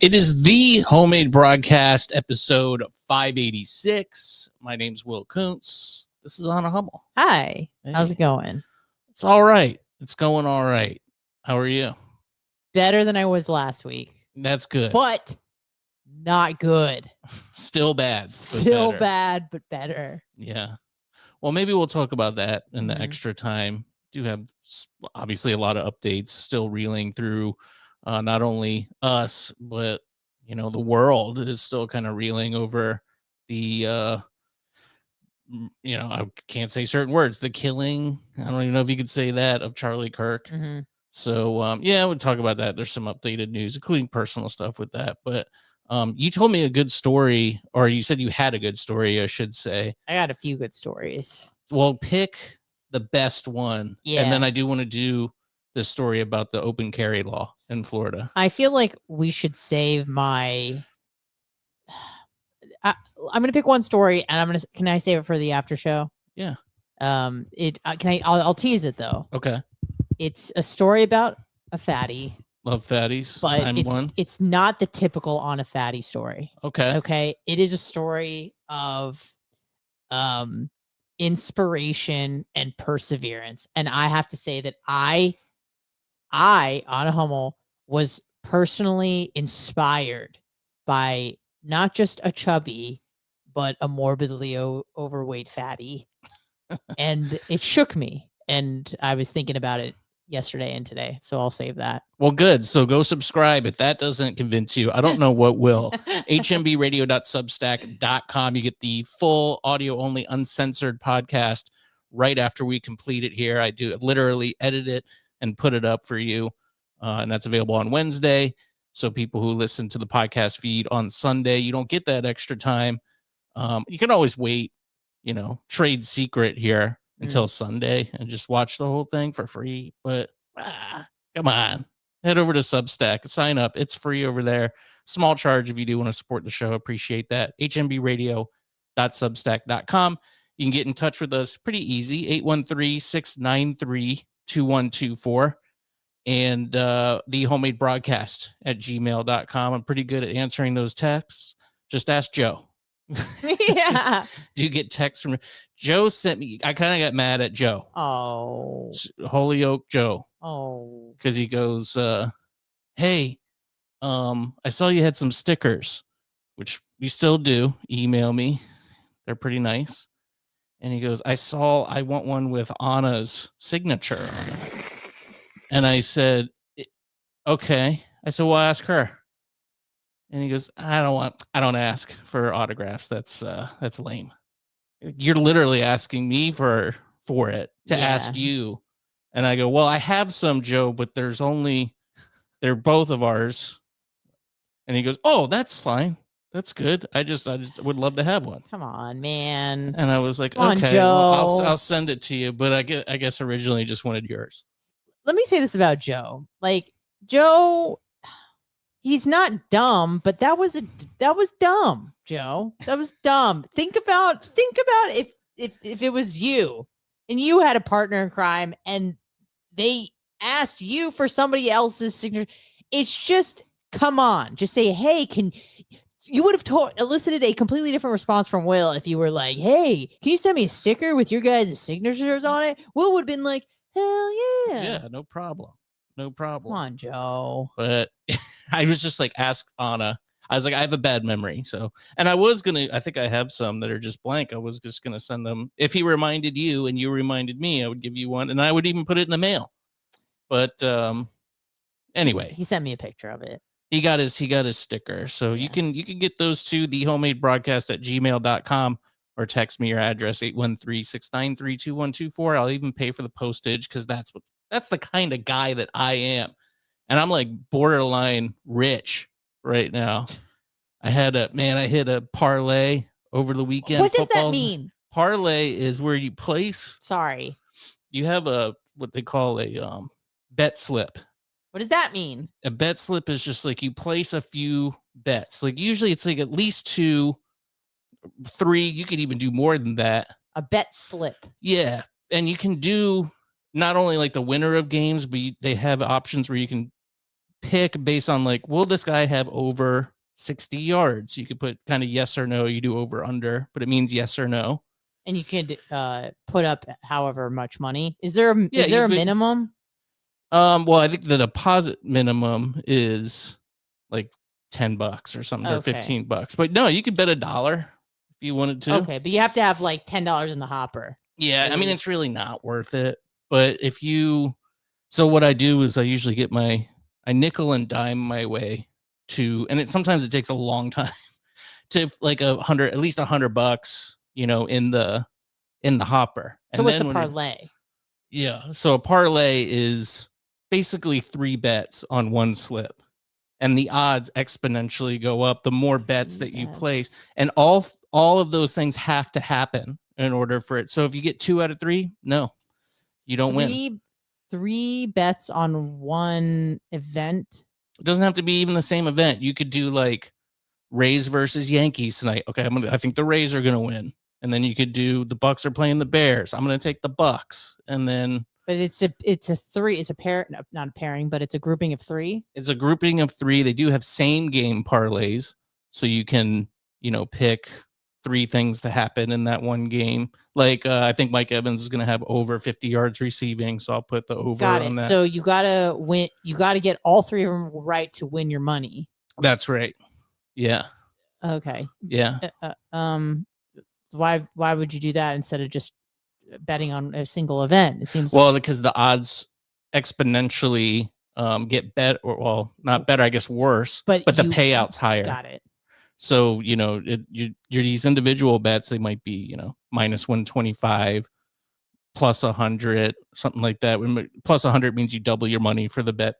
It is the Homemade Broadcast, episode 586. My name's Will Kuncz. This is Anna Hummel. Hi. Hey. How's it going? It's all right. It's going all right. How are you? Better than I was last week. That's good. But not good. Still bad. Still bad, but better. Yeah. Well, maybe we'll talk about that in the extra time. Do have obviously a lot of updates, still reeling through not only us, but the world is still kind of reeling over the I can't say certain words, the killing, I don't even know if you could say that, of Charlie Kirk. So we'll talk about that. There's some updated news, including personal stuff with that. But you told me a good story, or you said you had a good story, I should say. I got a few good stories. Well, pick the best one. Yeah. And then I do want to do this story about the open carry law in Florida. I feel like we should save my... I'm going to pick one story, and can I save it for the after show? Yeah. I'll tease it though. Okay. It's a story about a fatty. Love fatties. But it's not the typical on a fatty story. Okay. Okay. It is a story of inspiration and perseverance. And I have to say that I, Anna Hummel, was personally inspired by not just a chubby, but a morbidly overweight fatty. And it shook me. And I was thinking about it yesterday and today. So I'll save that. Well, good. So go subscribe. If that doesn't convince you, I don't know what will. HMBradio.substack.com. You get the full audio only uncensored podcast right after we complete it here. I do literally edit it and put it up for you. And that's available on Wednesday. So people who listen to the podcast feed on Sunday, you don't get that extra time. You can always wait, trade secret here until Sunday and just watch the whole thing for free. But come on, head over to Substack, sign up. It's free over there. Small charge if you do want to support the show. Appreciate that. HMBradio.substack.com. You can get in touch with us pretty easy. 813-693-2124. And the homemade broadcast at gmail.com. I'm pretty good at answering those texts. Just ask Joe. Yeah. Do you get texts from Joe? Sent me. I kind of got mad at Joe. Oh, Holyoke Joe. Oh, because he goes, hey, I saw you had some stickers, which you still do. Email me. They're pretty nice. And he goes, I want one with Anna's signature on it. And I said, okay. I said, well, ask her. And he goes, I don't ask for autographs. That's lame. You're literally asking me for it to ask you. And I go, well, I have some, Joe, but they're both of ours. And he goes, oh, that's fine. That's good. I just would love to have one. Come on, man. And I was like, Come okay, on, Joe. well, I'll send it to you. But I guess originally just wanted yours. Let me say this about Joe. Like, Joe, he's not dumb, but that was dumb, Joe. That was dumb. Think about if it was you and you had a partner in crime and they asked you for somebody else's signature. It's just, come on, just say, hey, you would have elicited a completely different response from Will if you were like, hey, can you send me a sticker with your guys' signatures on it? Will would have been like, hell yeah. Yeah, no problem. No problem. Come on, Joe. But I was just like, ask Anna. I was like, I have a bad memory. So, and I think I have some that are just blank. I was just going to send them. If he reminded you and you reminded me, I would give you one and I would even put it in the mail. But anyway, he sent me a picture of it. He got his sticker. So you can get those to the homemade broadcast at gmail.com or text me your address 813-693-2124. I'll even pay for the postage because that's the kind of guy that I am. And I'm like borderline rich right now. I hit a parlay over the weekend. What does that mean? Parlay is where you place. Sorry. You have what they call a bet slip. What does that mean? A bet slip is just like you place a few bets. Like usually it's like at least 2, 3. You could even do more than that. A bet slip. Yeah. And you can do not only like the winner of games, but they have options where you can pick based on like, will this guy have over 60 yards? You could put kind of yes or no. You do over under, but it means yes or no. And you could put up however much money. Is there a, Yeah, is there you a could- minimum? Well, I think the deposit minimum is like $10 or something, or Okay. $15. But no, you could bet $1 if you wanted to. Okay, but you have to have like $10 in the hopper. Yeah, at I mean, least. it's really not worth it. But if you, so what I do is I usually get I nickel and dime my way to, and sometimes it takes a long time to like at least $100, you know, in the hopper. So And what's then a when parlay? yeah, so a parlay is basically 3 bets on one slip, and the odds exponentially go up the more bets that you place, and all of those things have to happen in order for it. So if you get 2 out of 3, no, you don't win. 3 bets on one event. It doesn't have to be even the same event. You could do like Rays versus Yankees tonight. Okay, I think the Rays are gonna win. And then you could do the Bucks are playing the Bears. I'm gonna take the Bucks. And then But it's a three. It's a pair, not a pairing, but it's a grouping of 3. it's a grouping of 3. They do have same game parlays, so you can, you know, pick 3 things to happen in that one game. Like I think Mike Evans is gonna have over 50 yards receiving, so I'll put the over Got on it. that. So you gotta win. You gotta get all 3 of them right to win your money. That's right. Yeah. Okay. Yeah. Why would you do that instead of just betting on a single event? It seems well because the odds exponentially get better, or well, not better, I guess worse, but the payout's higher. Got it. So, you know, you're these individual bets, they might be, you know, minus 125, plus 100, something like that. Plus 100 means you double your money for the bet.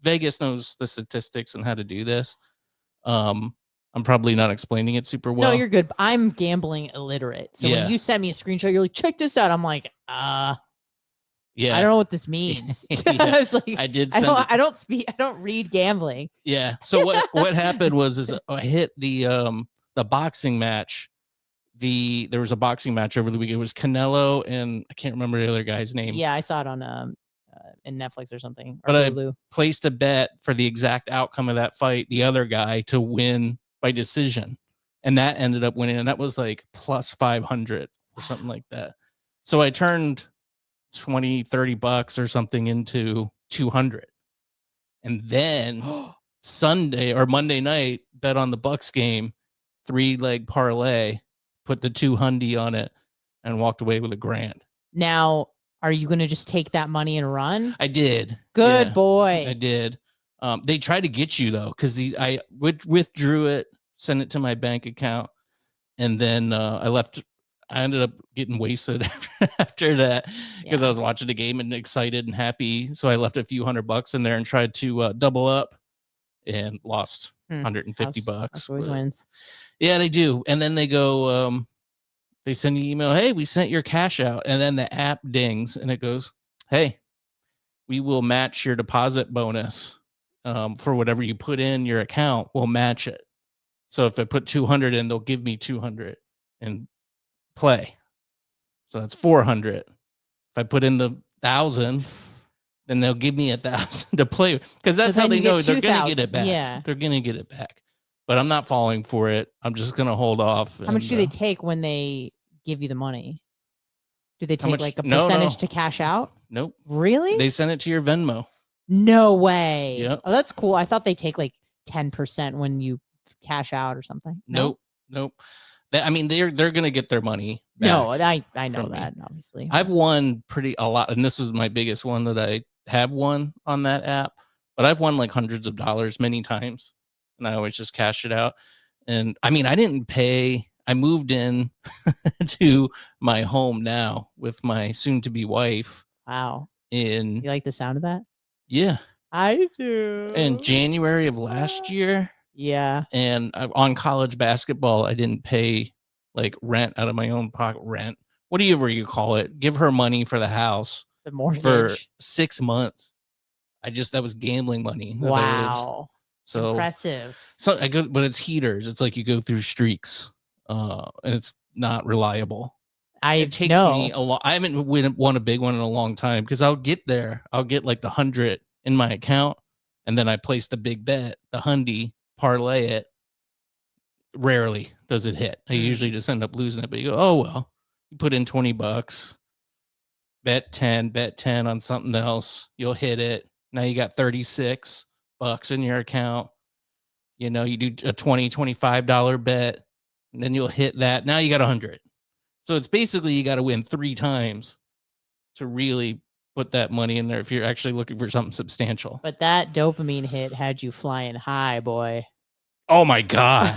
Vegas knows the statistics and how to do this. I'm probably not explaining it super well. No, you're good. I'm gambling illiterate. So when you sent me a screenshot, you're like, check this out. I'm like, yeah, I don't know what this means. Yeah. I was like, I did. I don't read gambling. Yeah. So what happened was I hit the boxing match. There was a boxing match over the week. It was Canelo and I can't remember the other guy's name. Yeah, I saw it on in Netflix or something. Or but Hulu. I placed a bet for the exact outcome of that fight, the other guy to win by decision, and that ended up winning, and that was like plus 500 or something like that. So I turned $20-$30 or something into 200, and then Sunday or Monday night bet on the Bucks game, 3-leg parlay, put the 200 on it, and walked away with $1,000. Now, are you going to just take that money and run? I did. Good boy. I did. They tried to get you though, because I withdrew it, sent it to my bank account, and then I ended up getting wasted after that because I was watching the game and excited and happy. So I left a few $100 in there and tried to double up, and lost $150. Always wins. Yeah, they do. And then they go, they send you an email, hey, we sent your cash out, and then the app dings and it goes, hey, we will match your deposit bonus. For whatever you put in your account, we'll match it. So if I put 200 in, they'll give me 200 and play. So that's 400. If I put in the 1,000, then they'll give me 1,000 to play, because that's how they know they're gonna get it back. Yeah, they're gonna get it back. But I'm not falling for it. I'm just gonna hold off. How much do they take when they give you the money? Do they take like a percentage to cash out? Nope. Really? They send it to your Venmo. No way. Yep. Oh, that's cool. I thought they take like 10% when you cash out or something. Nope. I mean, they're gonna get their money back. No, I know that, obviously. I've won a lot, and this is my biggest one that I have won on that app. But I've won like hundreds of dollars many times, and I always just cash it out. And I mean, I didn't pay. I moved in to my home now with my soon-to-be wife. Wow. You like the sound of that? Yeah, I do. In January of last year. Yeah. And on college basketball, I didn't pay like rent out of my own pocket. Rent, whatever you call it. Give her money for the house. The mortgage. For 6 months. That was gambling money. Wow. So impressive. So but it's heaters. It's like you go through streaks, and it's not reliable. It takes me a lot. I haven't won a big one in a long time, because I'll get there. I'll get like the 100 in my account, and then I place the big bet, the hundy, parlay it. Rarely does it hit. I usually just end up losing it. But you go, oh well, you put in $20, bet 10 on something else, you'll hit it. Now you got $36 in your account. You know, you do a $25 bet, and then you'll hit that. Now you got 100. So it's basically you got to win 3 times to really put that money in there if you're actually looking for something substantial. But that dopamine hit had you flying high, boy. Oh my God.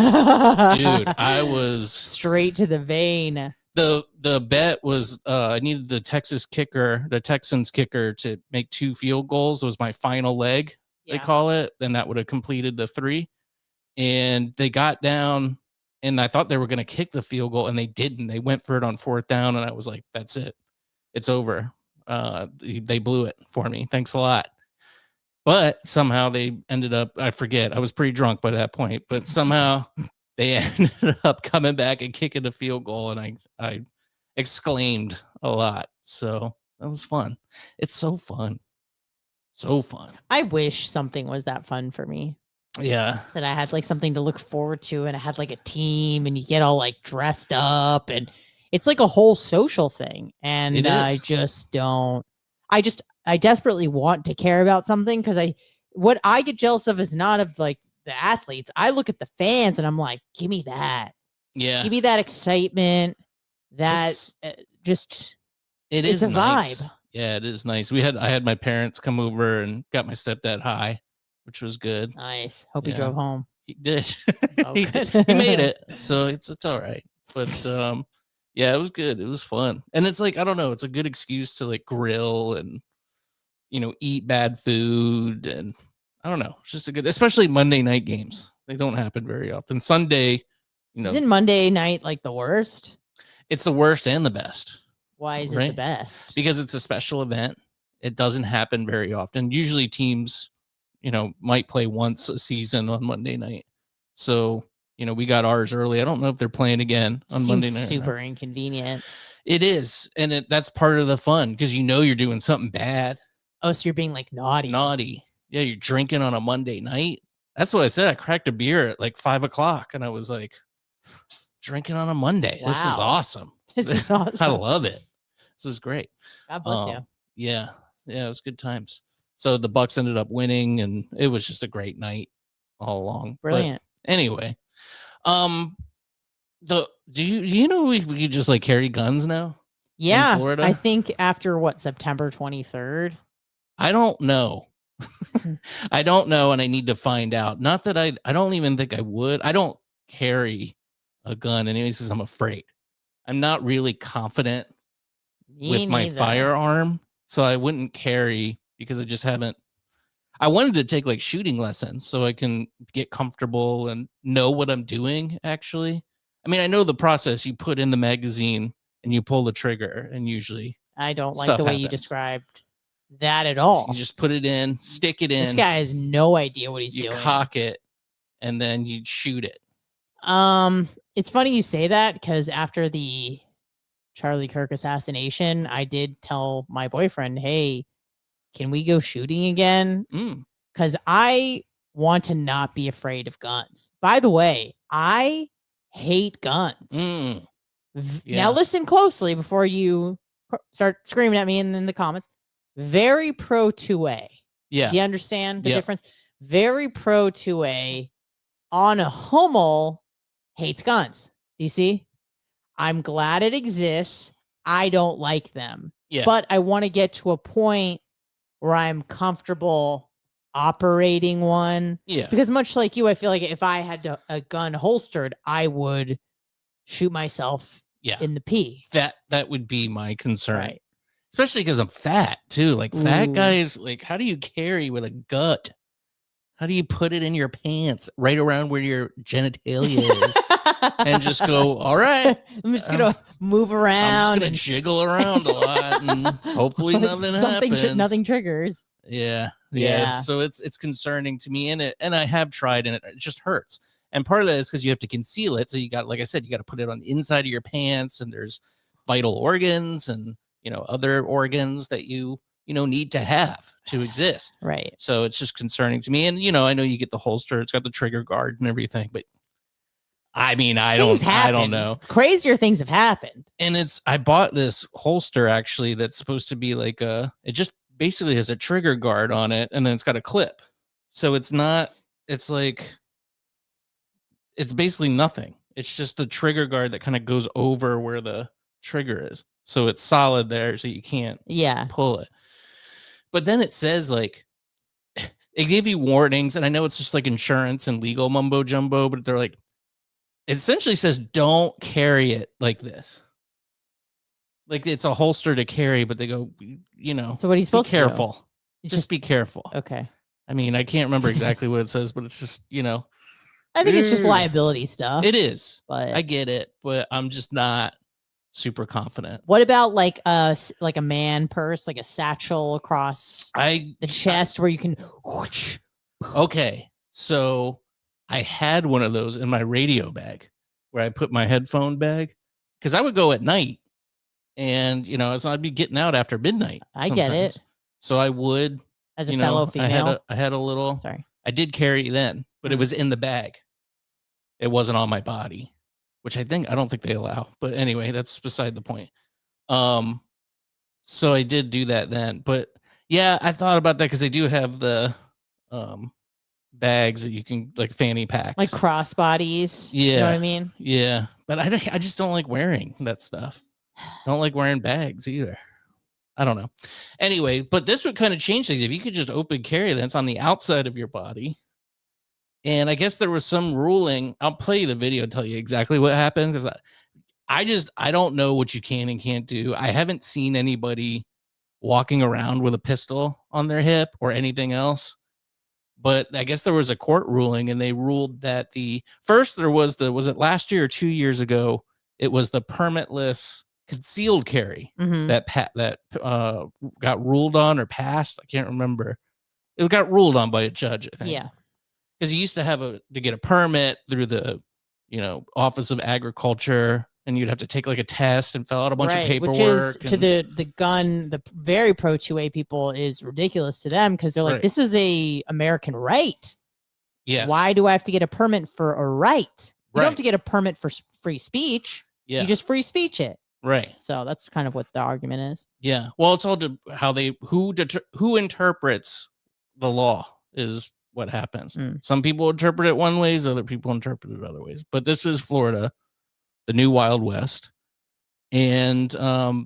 Dude, I was straight to the vein. The bet was I needed the Texans kicker to make 2 field goals. It was my final leg, they call it. Then that would have completed the 3. And they got down, and I thought they were going to kick the field goal, and they didn't. They went for it on 4th down, and I was like, that's it. It's over. They blew it for me. Thanks a lot. But somehow they ended up, I forget, I was pretty drunk by that point, but somehow they ended up coming back and kicking the field goal, and I exclaimed a lot. So that was fun. It's so fun. So fun. I wish something was that fun for me. Yeah. That I had like something to look forward to, and I had like a team, and you get all like dressed up, and it's like a whole social thing. And I just don't, I desperately want to care about something, because what I get jealous of is not of like the athletes. I look at the fans and I'm like, give me that. Yeah. Give me that excitement. That it's a nice. vibe. Yeah, it is nice. I had my parents come over and got my stepdad high, which was good. Nice. Hope he drove home. He did. Oh, he made it. So it's all right. But yeah, it was good. It was fun. And it's like, I don't know, it's a good excuse to like grill and, you know, eat bad food. And I don't know, it's just a good, especially Monday night games. They don't happen very often. Sunday, you know. Isn't Monday night like the worst? It's the worst and the best. Why is it the best? Because it's a special event. It doesn't happen very often. Usually teams, you know, might play once a season on Monday night. So, you know, we got ours early. I don't know if they're playing again on Monday night. Super inconvenient. It is. And that's part of the fun, because you know you're doing something bad. Oh, so you're being like naughty. Naughty. Yeah, you're drinking on a Monday night. That's what I said. I cracked a beer at like 5 o'clock, and I was like, drinking on a Monday. Wow. This is awesome. This is awesome. I love it. This is great. God bless you. Yeah. Yeah, it was good times. So the Bucks ended up winning, and it was just a great night all along. Brilliant. But anyway, do you know we could just like carry guns now? Yeah, in Florida? I think after September 23rd. I don't know. I don't know, and I need to find out. Not that I don't even think I would. I don't carry a gun anyways, because I'm afraid. I'm not really confident with my firearm, so I wouldn't carry, because I just haven't. I wanted to take like shooting lessons so I can get comfortable and know what I'm doing. Actually, I mean, I know the process. You put in the magazine and you pull the trigger, and usually I don't like the way you described that at all. You just put it in, stick it in. This guy has no idea what he's doing. You cock it, and then you shoot it. It's funny you say that, because after the Charlie Kirk assassination, I did tell my boyfriend, hey, can we go shooting again? Because I want to not be afraid of guns. By the way, I hate guns. Now listen closely before you start screaming at me in the comments. Very pro 2A. Yeah. Do you understand the difference? Very pro 2A on a Hummel hates guns. Do you see? I'm glad it exists. I don't like them. Yeah. But I want to get to a point where I'm comfortable operating one. Yeah. Because much like you, I feel like if I had a gun holstered, I would shoot myself in the pee. That would be my concern. Right. Especially because I'm fat too. Like fat guys, like how do you carry with a gut? How do you put it in your pants right around where your genitalia is and just go, all right. I'm just going to move around. I'm just going to jiggle around a lot and hopefully nothing happens. Nothing triggers. Yeah. So it's concerning to me, and I have tried, and it just hurts. And part of that is because you have to conceal it. So you got, like I said, you got to put it on the inside of your pants, and there's vital organs and, you know, other organs that you need to have to exist. Right. So it's just concerning to me. And, I know you get the holster, it's got the trigger guard and everything, but I mean, I don't know. Crazier things have happened. And I bought this holster actually that's supposed to be like it just basically has a trigger guard on it, and then it's got a clip. So it's basically nothing. It's just a trigger guard that kind of goes over where the trigger is. So it's solid there, so you can't pull it. But then it says like, it gave you warnings, and I know it's just like insurance and legal mumbo jumbo, but they're like, it essentially says don't carry it like this. Like it's a holster to carry, but they go, So what are you supposed to do? Careful. Just be careful. Okay. I mean, I can't remember exactly what it says, but it's just, I think it's just liability stuff. It is. But I get it, but I'm just not super confident. What about like a man purse, like a satchel across the chest where you can whoosh. Okay. So I had one of those in my radio bag where I put my headphone bag, because I would go at night, and I'd be getting out after midnight. I get it. So I would, as a fellow female, I had a little. Sorry, I did carry then, but it was in the bag. It wasn't on my body, which I don't think they allow. But anyway, that's beside the point. So I did do that then, but yeah, I thought about that because they do have the bags that you can, like fanny packs, like crossbodies. Yeah, you know what I mean? Yeah, but I just don't like wearing that stuff. I don't like wearing bags either. I don't know. Anyway, but this would kind of change things if you could just open carry that's on the outside of your body. And I guess there was some ruling. I'll play you the video, tell you exactly what happened, because I don't know what you can and can't do. I haven't seen anybody walking around with a pistol on their hip or anything else. But I guess there was a court ruling, and they ruled that was it last year or 2 years ago? It was the permitless concealed carry that got ruled on or passed. I can't remember. It got ruled on by a judge, I think. Yeah. Because you used to have to get a permit through the, Office of Agriculture, and you'd have to take like a test and fill out a bunch of paperwork. Which is to the gun, the very pro 2A people, is ridiculous to them, because they're like, this is a American right. Yes. Why do I have to get a permit for a right? You don't have to get a permit for free speech. Yeah. You just free speech it. Right. So that's kind of what the argument is. Yeah. Well, it's all how who interprets the law is what happens. Some people interpret it one ways, other people interpret it other ways. But this is Florida, the new Wild West. And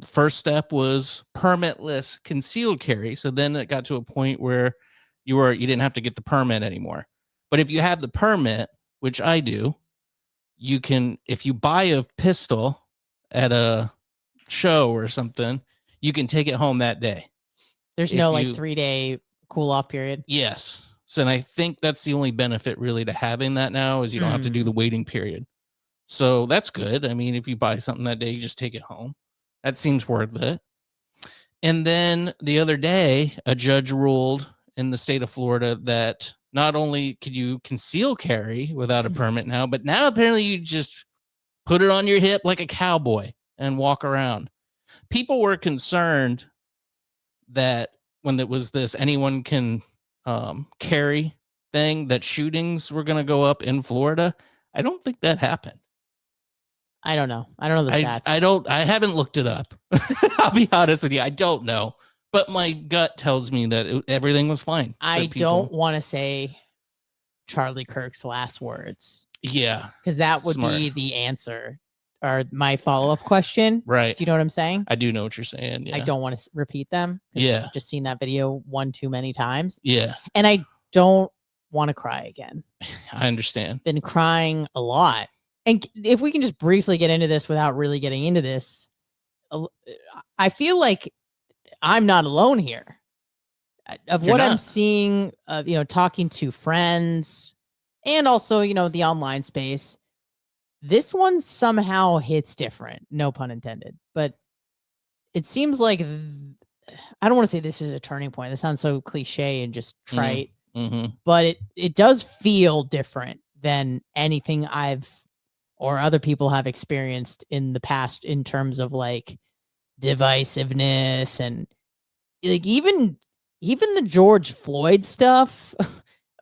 first step was permitless concealed carry. So then it got to a point where you didn't have to get the permit anymore. But if you have the permit, which I do, you can, if you buy a pistol at a show or something, you can take it home that day. There's no 3-day cool off period. Yes. So, and I think that's the only benefit really to having that now is you don't have to do the waiting period. So that's good. I mean, if you buy something that day, you just take it home. That seems worth it. And then the other day, a judge ruled in the state of Florida that not only could you conceal carry without a permit now, but now apparently you just put it on your hip like a cowboy and walk around. People were concerned that when it was this anyone can carry thing, that shootings were going to go up in Florida. I don't think that happened. I don't know. I don't know the stats. I haven't looked it up. I'll be honest with you. I don't know. But my gut tells me that everything was fine. I don't want to say Charlie Kirk's last words. Yeah. Because that would be the answer or my follow-up question. Right. Do you know what I'm saying? I do know what you're saying. Yeah. I don't want to repeat them. Yeah. I've just seen that video one too many times. Yeah. And I don't want to cry again. I understand. Been crying a lot. And if we can just briefly get into this without really getting into this, I feel like I'm not alone here. Of what I'm seeing, talking to friends and also, the online space, this one somehow hits different. No pun intended. But it seems like, I don't want to say this is a turning point. That sounds so cliche and just trite. Mm-hmm. But it does feel different than anything I've or other people have experienced in the past in terms of like divisiveness and like even the George Floyd stuff.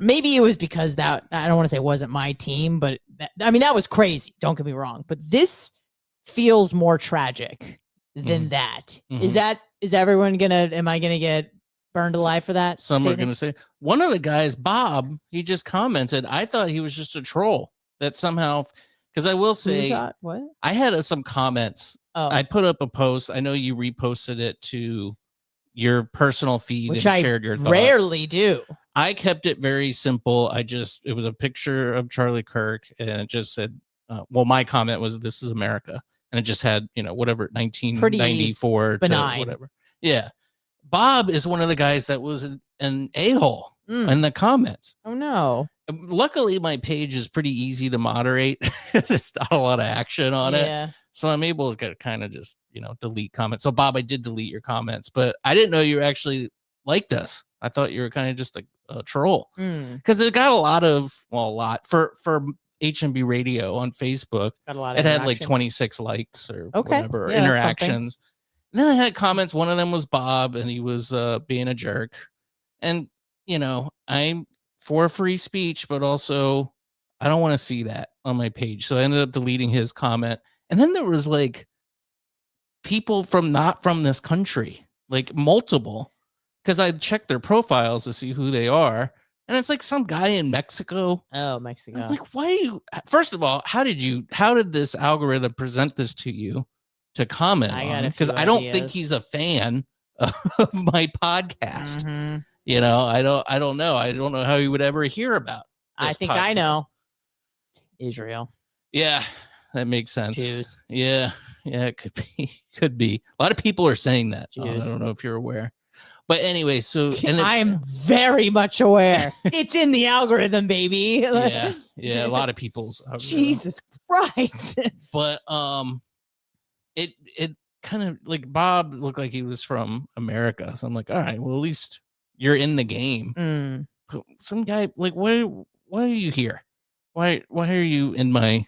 Maybe it was because that I don't want to say it wasn't my team, but that was crazy. Don't get me wrong, but this feels more tragic than that. Is everyone gonna? Am I gonna get burned alive for that? Some are gonna say one of the guys, Bob. He just commented. I thought he was just a troll. That somehow, because I will say, what I had some comments. Oh. I put up a post. I know you reposted it to your personal feed, which and I shared your thoughts. rarely do. I kept it very simple. It was a picture of Charlie Kirk, and it just said, well, my comment was, "This is America," and it just had, whatever, 1994 benign. to whatever. Yeah. Bob is one of the guys that was an a-hole in the comments. Oh no. Luckily, my page is pretty easy to moderate. There's not a lot of action on it. So I'm able to kind of just, delete comments. So Bob, I did delete your comments, but I didn't know you actually liked us. I thought you were kind of just a troll, because it got a lot for HMBradio on Facebook. Got a lot of it had like 26 likes or whatever Yeah, interactions. And then I had comments. One of them was Bob, and he was being a jerk. And I'm for free speech, but also I don't want to see that on my page. So I ended up deleting his comment. And then there was like people not from this country, like multiple, because I checked their profiles to see who they are. And it's like some guy in Mexico. Oh, Mexico. I'm like, why are you? First of all, how did this algorithm present this to you to comment on? Because I don't think he's a fan of my podcast. I don't know. I don't know how he would ever hear about this. I think podcast. I know. Israel. Yeah, that makes sense. Jews. Yeah, it could be. A lot of people are saying that. I don't know if you're aware. But anyway, so I'm very much aware. It's in the algorithm, baby. Yeah, a lot of people's Jesus Christ. But it kind of like Bob looked like he was from America. So I'm like, all right, well, at least you're in the game. Some guy like, why are you here? Why are you in my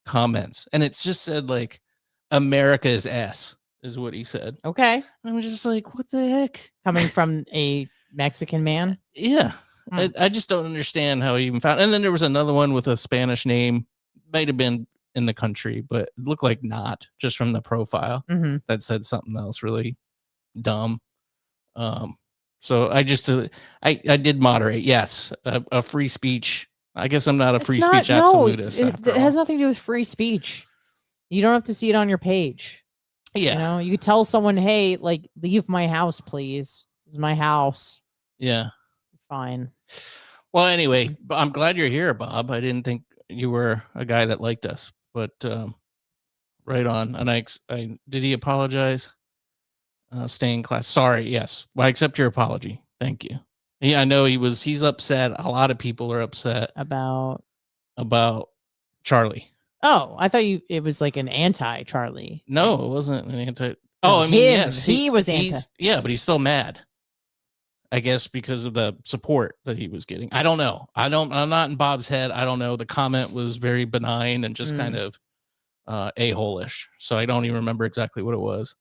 comments? And it's just said like, America is ass. Is what he said. Okay. I'm just like, what the heck? Coming from a Mexican man? Yeah. I just don't understand how he even found. And then there was another one with a Spanish name. Might have been in the country, but it looked like not, just from the profile. That said something else really dumb. So I just I did moderate. Yes, a free speech. I guess I'm not a free speech absolutist. It has nothing to do with free speech. You don't have to see it on your page. Yeah. You could tell someone, hey, like, leave my house, please. This is my house. Yeah. Fine. Well, anyway, I'm glad you're here, Bob. I didn't think you were a guy that liked us, but right on. And I did he apologize? Stay in class. Sorry. Yes. Well, I accept your apology. Thank you. Yeah, I know he's upset. A lot of people are upset about Charlie. Oh, I thought it was like an anti-Charlie. No, it wasn't an anti. Oh, I mean, yes, he was anti. Yeah, but he's still mad. I guess because of the support that he was getting. I don't know. I'm not in Bob's head. I don't know. The comment was very benign and just kind of a-hole-ish. So I don't even remember exactly what it was.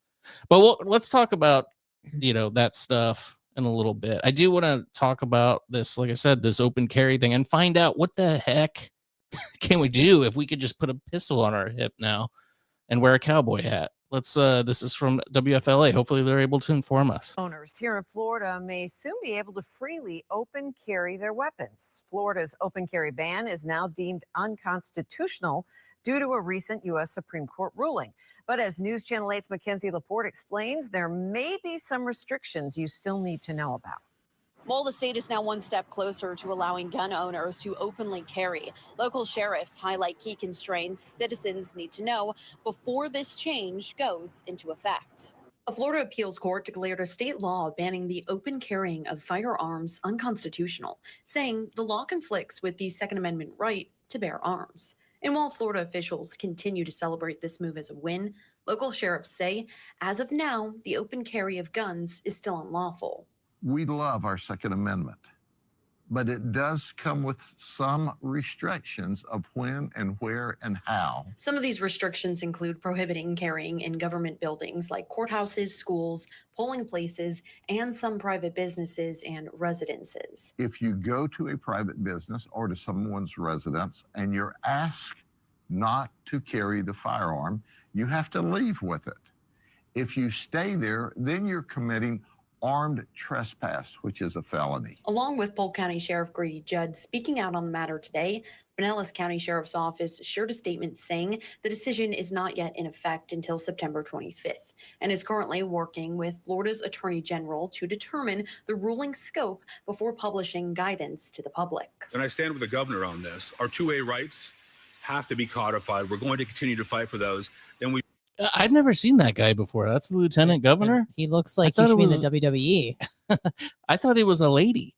But let's talk about that stuff in a little bit. I do want to talk about this, like I said, this open carry thing, and find out what the heck can we do if we could just put a pistol on our hip now and wear a cowboy hat. This is from WFLA. Hopefully they're able to inform us. Owners here in Florida may soon be able to freely open carry their weapons. Florida's open carry ban is now deemed unconstitutional due to a recent U.S. Supreme Court ruling. But as News Channel 8's Mackenzie Laporte explains, there may be some restrictions you still need to know about. Well, the state is now one step closer to allowing gun owners to openly carry. Local sheriffs highlight key constraints citizens need to know before this change goes into effect. A Florida appeals court declared a state law banning the open carrying of firearms unconstitutional, saying the law conflicts with the Second Amendment right to bear arms. And while Florida officials continue to celebrate this move as a win, local sheriffs say, as of now, the open carry of guns is still unlawful. We love our Second Amendment. but it does come with some restrictions of when and where and how. Some of these restrictions include prohibiting carrying in government buildings like courthouses, schools, polling places, and some private businesses and residences. If you go to a private business or to someone's residence and you're asked not to carry the firearm, you have to leave with it. If you stay there, then you're committing armed trespass, which is a felony. Along with Polk County Sheriff Grady Judd speaking out on the matter today, Pinellas County Sheriff's Office shared a statement saying the decision is not yet in effect until September 25th and is currently working with Florida's Attorney General to determine the ruling scope before publishing guidance to the public. And I stand with the governor on this. Our 2A rights have to be codified. We're going to continue to fight for those. And we I'd never seen that guy before. That's the lieutenant governor. He looks like I he thought should it be in the WWE. I thought it was a lady.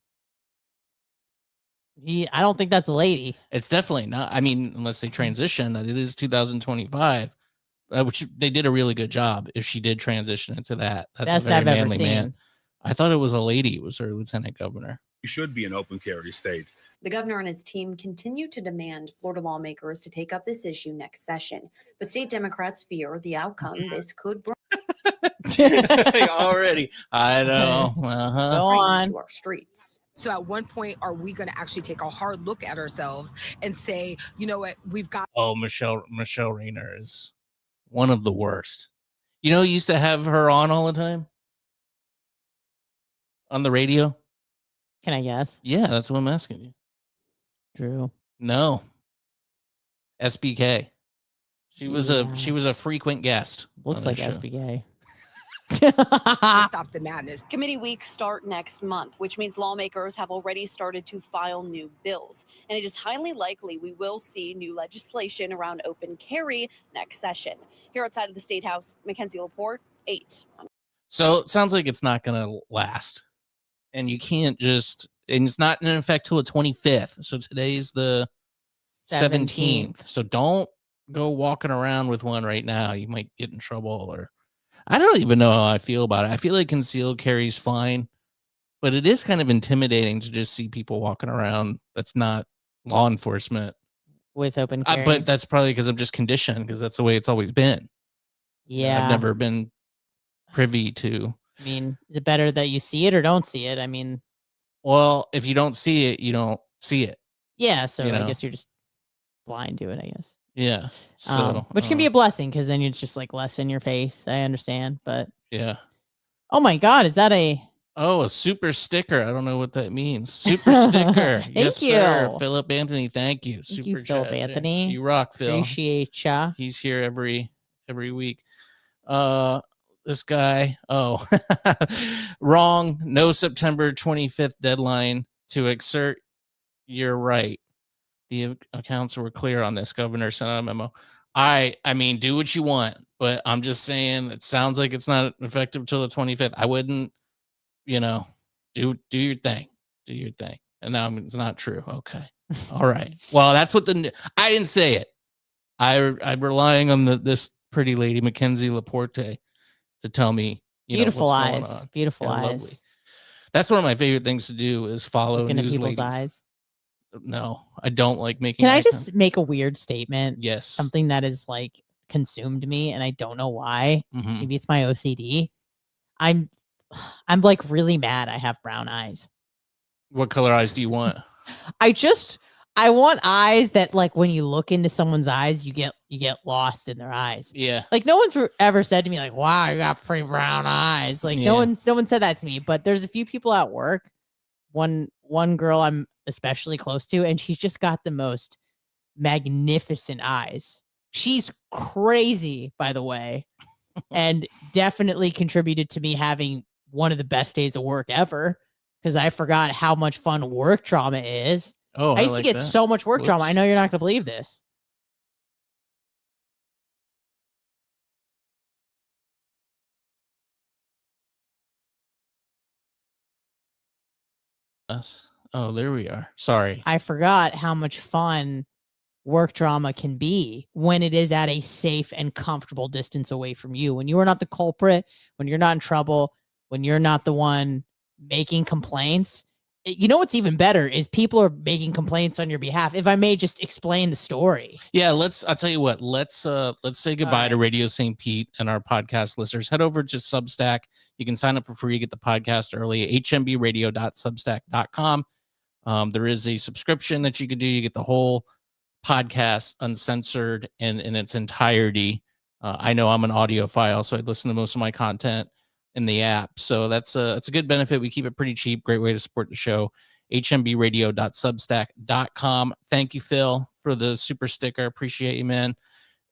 I don't think that's a lady. It's definitely not. I mean, unless they transition, that it is 2025, which they did a really good job. If she did transition into that, that's Best a very I've ever manly seen. man. I thought it was a lady. It was her lieutenant governor. should be an open carry state. The governor and his team continue to demand Florida lawmakers to take up this issue next session, but state Democrats fear the outcome this could bring Already, I know. Go Uh-huh. on. to our streets. So at one point, are we going to actually take a hard look at ourselves and say, you know what, we've got. Oh, Michelle Rayner is one of the worst. You know, you used to have her on all the time on the radio. Can I guess? Yeah, that's what I'm asking you. Drew. No, SBK. She was Yeah. a frequent guest. Looks on like the show. SBK. Stop the madness. Committee weeks start next month, which means lawmakers have already started to file new bills. And it is highly likely we will see new legislation around open carry next session. Here outside of the State House, Mackenzie Laporte, 8. So it sounds like it's not going to last. And you can't just, and it's not in effect till the 25th. So today's the 17th. So don't go walking around with one right now. You might get in trouble, or I don't even know how I feel about it. I feel like concealed carry's fine, but it is kind of intimidating to just see people walking around. That's not law enforcement. With open carry. But that's probably because I'm just conditioned, because that's the way it's always been. Yeah. I've never been privy to. I mean, is it better that you see it or don't see it? I mean, Well, if you don't see it, you don't see it. yeah. So You I know. guess you're just blind to it, I guess. Yeah. So, Which can be a blessing because then it's just like less in your face. I understand. But yeah. oh my God, is that a. Oh, a super sticker. I don't know what that means. Super sticker. Thank Yes, sir. you. Philip Anthony. Thank you. Thank Super you, Philip chat. Anthony. You rock, Phil. Appreciate ya. He's here every week. This guy. Oh, wrong. No September 25th deadline to exert your right. The accounts were clear on this. Governor sent out a memo. I mean, do what you want, but I'm just saying it sounds like it's not effective till the 25th. I wouldn't, do your thing. Do your thing. And now it's not true. Okay. All right. Well, that's what I didn't say it. I'm relying on this pretty lady, Mackenzie Laporte, to tell me, Beautiful what's going eyes. on. Beautiful Yeah, eyes. lovely. That's one of my favorite things to do is follow Look into news people's ladies. eyes. No, I don't like making. Can I eye just contact. make a weird statement? Yes. Something that is like consumed me and I don't know why. Mhm. Maybe it's my OCD. I'm like really mad I have brown eyes. What color eyes do you want? I want eyes that like when you look into someone's eyes, you get lost in their eyes. Yeah. Like no one's ever said to me like, "Wow, you got pretty brown eyes." Like no Yeah. one said that to me. But there's a few people at work. One girl I'm especially close to, and she's just got the most magnificent eyes. She's crazy, by the way, and definitely contributed to me having one of the best days of work ever because I forgot how much fun work trauma is. Oh, I used like to get that. so much work trauma. I Whoops. know you're not going to believe this. Us. Oh, there we are. Sorry. I forgot how much fun work drama can be when it is at a safe and comfortable distance away from you. When you are not the culprit, when you're not in trouble, when you're not the one making complaints, you know what's even better is people are making complaints on your behalf. If I may just explain the story. Yeah, I'll tell you what, let's say goodbye to Radio St. Pete and our podcast listeners. Head over to Substack. You can sign up for free, get the podcast early, hmbradio.substack.com. There is a subscription that you can do. You get the whole podcast uncensored and in its entirety. I know I'm an audiophile, so I listen to most of my content in the app. So it's a good benefit. We keep it pretty cheap. Great way to support the show. hmbradio.substack.com. Thank you, Phil, for the super sticker. Appreciate you, man.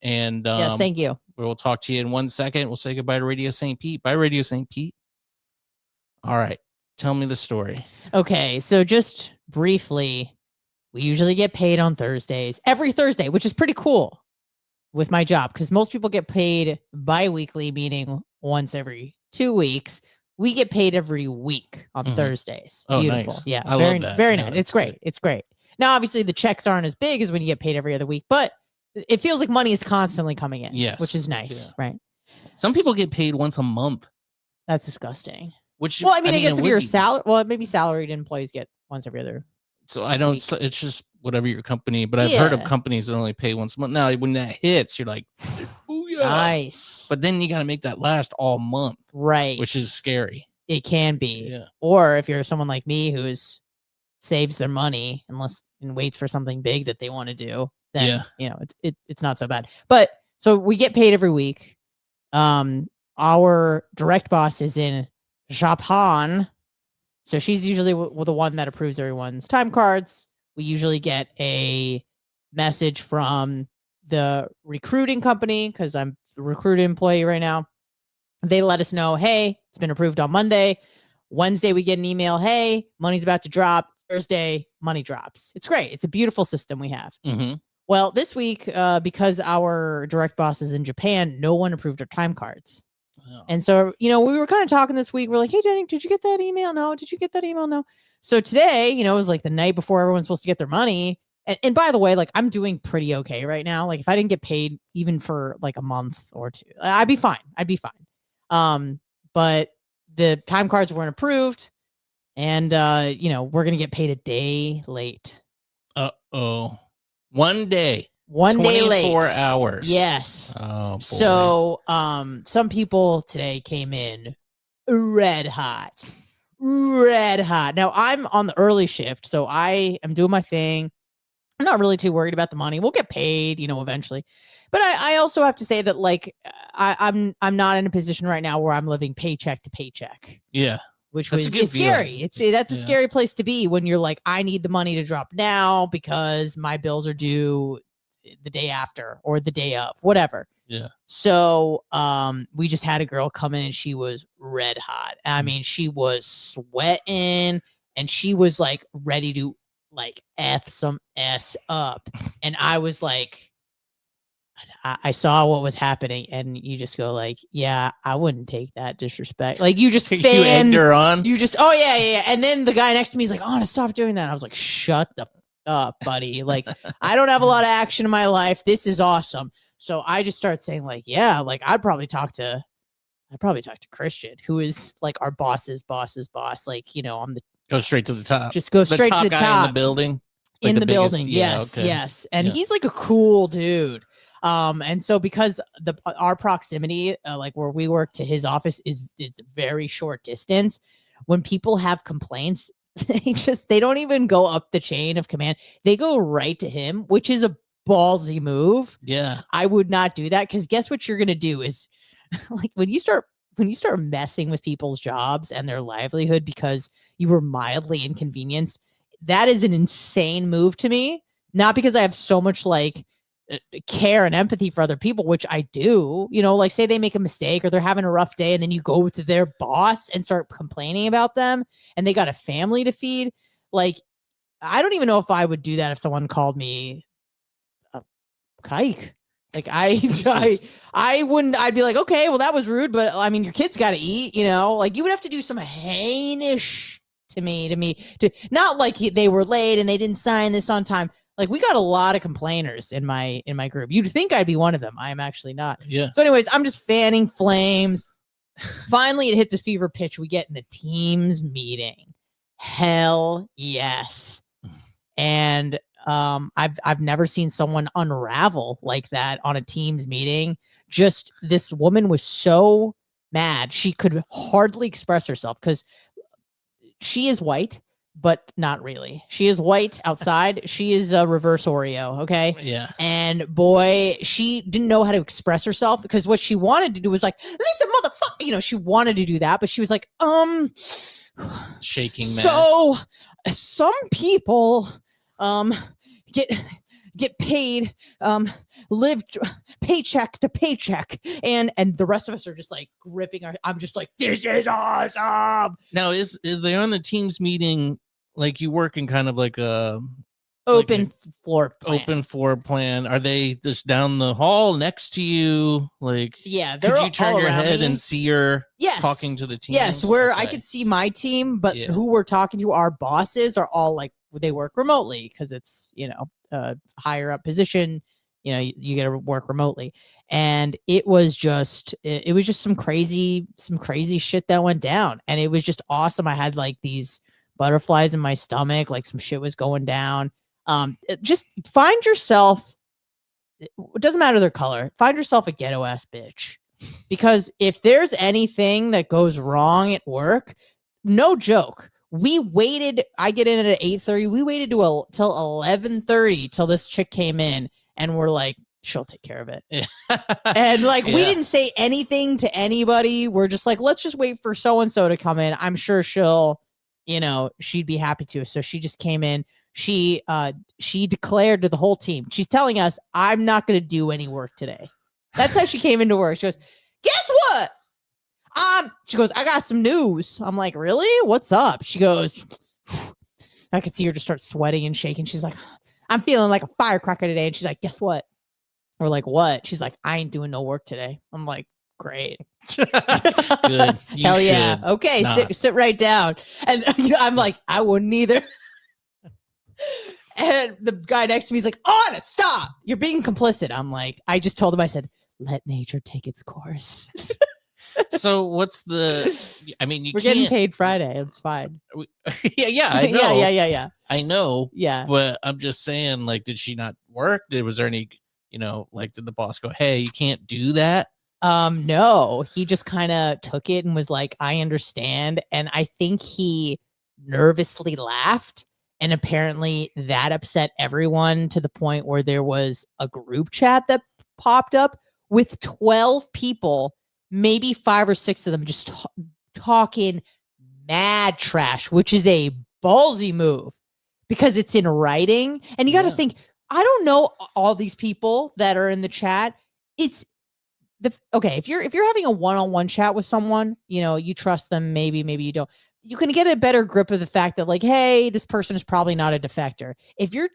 And Yes, thank you. We will talk to you in 1 second. We'll say goodbye to Radio St. Pete. Bye, Radio St. Pete. All right. Tell me the story. Okay, so just briefly, we usually get paid on Thursdays, every Thursday, which is pretty cool with my job because most people get paid bi-weekly, meaning once every 2 weeks. We get paid every week on Thursdays. Oh, beautiful. nice. Yeah, I very, love that. very Yeah, nice. that's It's great. good. It's great. Now, obviously, the checks aren't as big as when you get paid every other week, but it feels like money is constantly coming in. Yes. Which is nice, right? Some people get paid once a month. That's disgusting. Which, Well, I mean, I guess it if would you're a be. maybe salaried employees get once every other. So I don't. week. It's just whatever your company. But I've heard of Yeah. companies that only pay once a month. Now, when that hits, you're like, booyah. Nice. But then you got to make that last all month, Right. which is scary. It can be. Yeah. Or if you're someone like me who saves their money and waits for something big that they want to do, then it's not so bad. But so we get paid every week. Our direct boss is in Japan. So she's usually the one that approves everyone's time cards. We usually get a message from the recruiting company because I'm the recruiting employee right now. They let us know, hey, it's been approved on Monday. Wednesday, we get an email, hey, money's about to drop. Thursday, money drops. It's great. It's a beautiful system we have. Mm-hmm. Well, this week, because our direct boss is in Japan, no one approved our time cards. Oh. And so, we were kind of talking this week. We're like, hey, Jenny, did you get that email? No. Did you get that email? No. So today, it was like the night before everyone's supposed to get their money. And by the way, like I'm doing pretty okay right now. Like if I didn't get paid even for like a month or two, I'd be fine. But the time cards weren't approved. And, we're going to get paid a day late. Uh-oh. 1 day. 1 day late. 24 hours. Yes. Oh, boy. So, some people today came in red hot. Now, I'm on the early shift, so I am doing my thing. I'm not really too worried about the money. We'll get paid, eventually. But I also have to say that, like, I'm not in a position right now where I'm living paycheck to paycheck. Yeah. Which That's a good is scary. feeling. That's a scary place to be when you're like, I need the money to drop now because my bills are due the day after or the day of, whatever. Yeah. So we just had a girl come in and she was red hot. I mean, she was sweating and she was like ready to like F some S up. And I was like, I saw what was happening, and you just go like, yeah, I wouldn't take that disrespect. Like you just You egged her on. You just, oh yeah. And then the guy next to me is like, oh, stop doing that. I was like, shut the f- up, buddy. Like I don't have a lot of action in my life. This is awesome. So I just start saying like, yeah, like I'd probably talk to Christian, who is like our boss's boss. Like, I'm the Go straight to the top. just go straight to the guy top in the building. in Like the biggest- building. yeah, Yes. okay. Yes. And Yeah. he's like a cool dude. And so because our proximity, like where we work to his office is a very short distance, when people have complaints, they don't even go up the chain of command. They go right to him, which is a ballsy move. Yeah. I would not do that because guess what you're going to do is like when you start messing with people's jobs and their livelihood because you were mildly inconvenienced, that is an insane move to me. Not because I have so much like care and empathy for other people, which I do, like say they make a mistake or they're having a rough day and then you go to their boss and start complaining about them and they got a family to feed. Like, I don't even know if I would do that if someone called me a kike. Like I wouldn't, I'd be like, okay, well that was rude, but I mean, your kid's got to eat, like you would have to do some heinous to me to not like they were late and they didn't sign this on time. Like we got a lot of complainers in my group. You'd think I'd be one of them. I am actually not. Yeah. So anyways, I'm just fanning flames. Finally, it hits a fever pitch. We get in a Teams meeting hell yes. And I've never seen someone unravel like that on a Teams meeting. Just this woman was so mad she could hardly express herself because she is white, but not really. She is white outside. She is a reverse Oreo. Okay. Yeah. And boy, she didn't know how to express herself because what she wanted to do was like, listen, motherfucker. You know, she wanted to do that, but she was like, shaking mad. So some people get paid live paycheck to paycheck, and the rest of us are just like gripping our, I'm just like, this is awesome. Now is they on the Teams meeting, like you work in kind of like a open floor plan? Are they just down the hall next to you? Like, yeah, could you turn all your around head me. and see her Yes. talking to the team? Yes, where I Okay. could see my team, but Yeah. who we're talking to, our bosses are all like, they work remotely because it's, you know, a higher up position. You know, you get to work remotely. And it was just some crazy shit that went down. And it was just awesome. I had like these butterflies in my stomach, like some shit was going down. Just find yourself, it doesn't matter their color, find yourself a ghetto ass bitch. Because if there's anything that goes wrong at work, no joke, we waited. I get in at 8:30. We waited till 11:30 till this chick came in, and we're like, she'll take care of it. Yeah. And like, we Yeah. didn't say anything to anybody. We're just like, let's just wait for so and so to come in. I'm sure she'll, you know, she'd be happy to. So she just came in. She declared to the whole team. She's telling us, I'm not going to do any work today. That's how she came into work. She goes, guess what? She goes, I got some news. I'm like, really? What's up? She goes, I could see her just start sweating and shaking. She's like, I'm feeling like a firecracker today. And she's like, guess what? We're like, what? She's like, I ain't doing no work today. I'm like, great. Good. You Hell yeah. should Okay, not. sit right down. And I'm like, I wouldn't either. And the guy next to me is like, Anna, stop. You're being complicit. I'm like, I just told him, I said, let nature take its course. So what's the? I mean, We're getting paid Friday. It's fine. Yeah, I know. Yeah. I know. Yeah. But I'm just saying, like, did she not work? Was there any, you know, like, did the boss go, hey, you can't do that? No, he just kind of took it and was like, I understand. And I think he nervously laughed. And apparently that upset everyone to the point where there was a group chat that popped up with 12 people, maybe 5 or 6 of them just talking mad trash, which is a ballsy move because it's in writing. And you got to think, I don't know all these people that are in the chat. It's okay. If you're having a one-on-one chat with someone, you know, you trust them, maybe you don't. You can get a better grip of the fact that, like, hey, this person is probably not a defector. If you're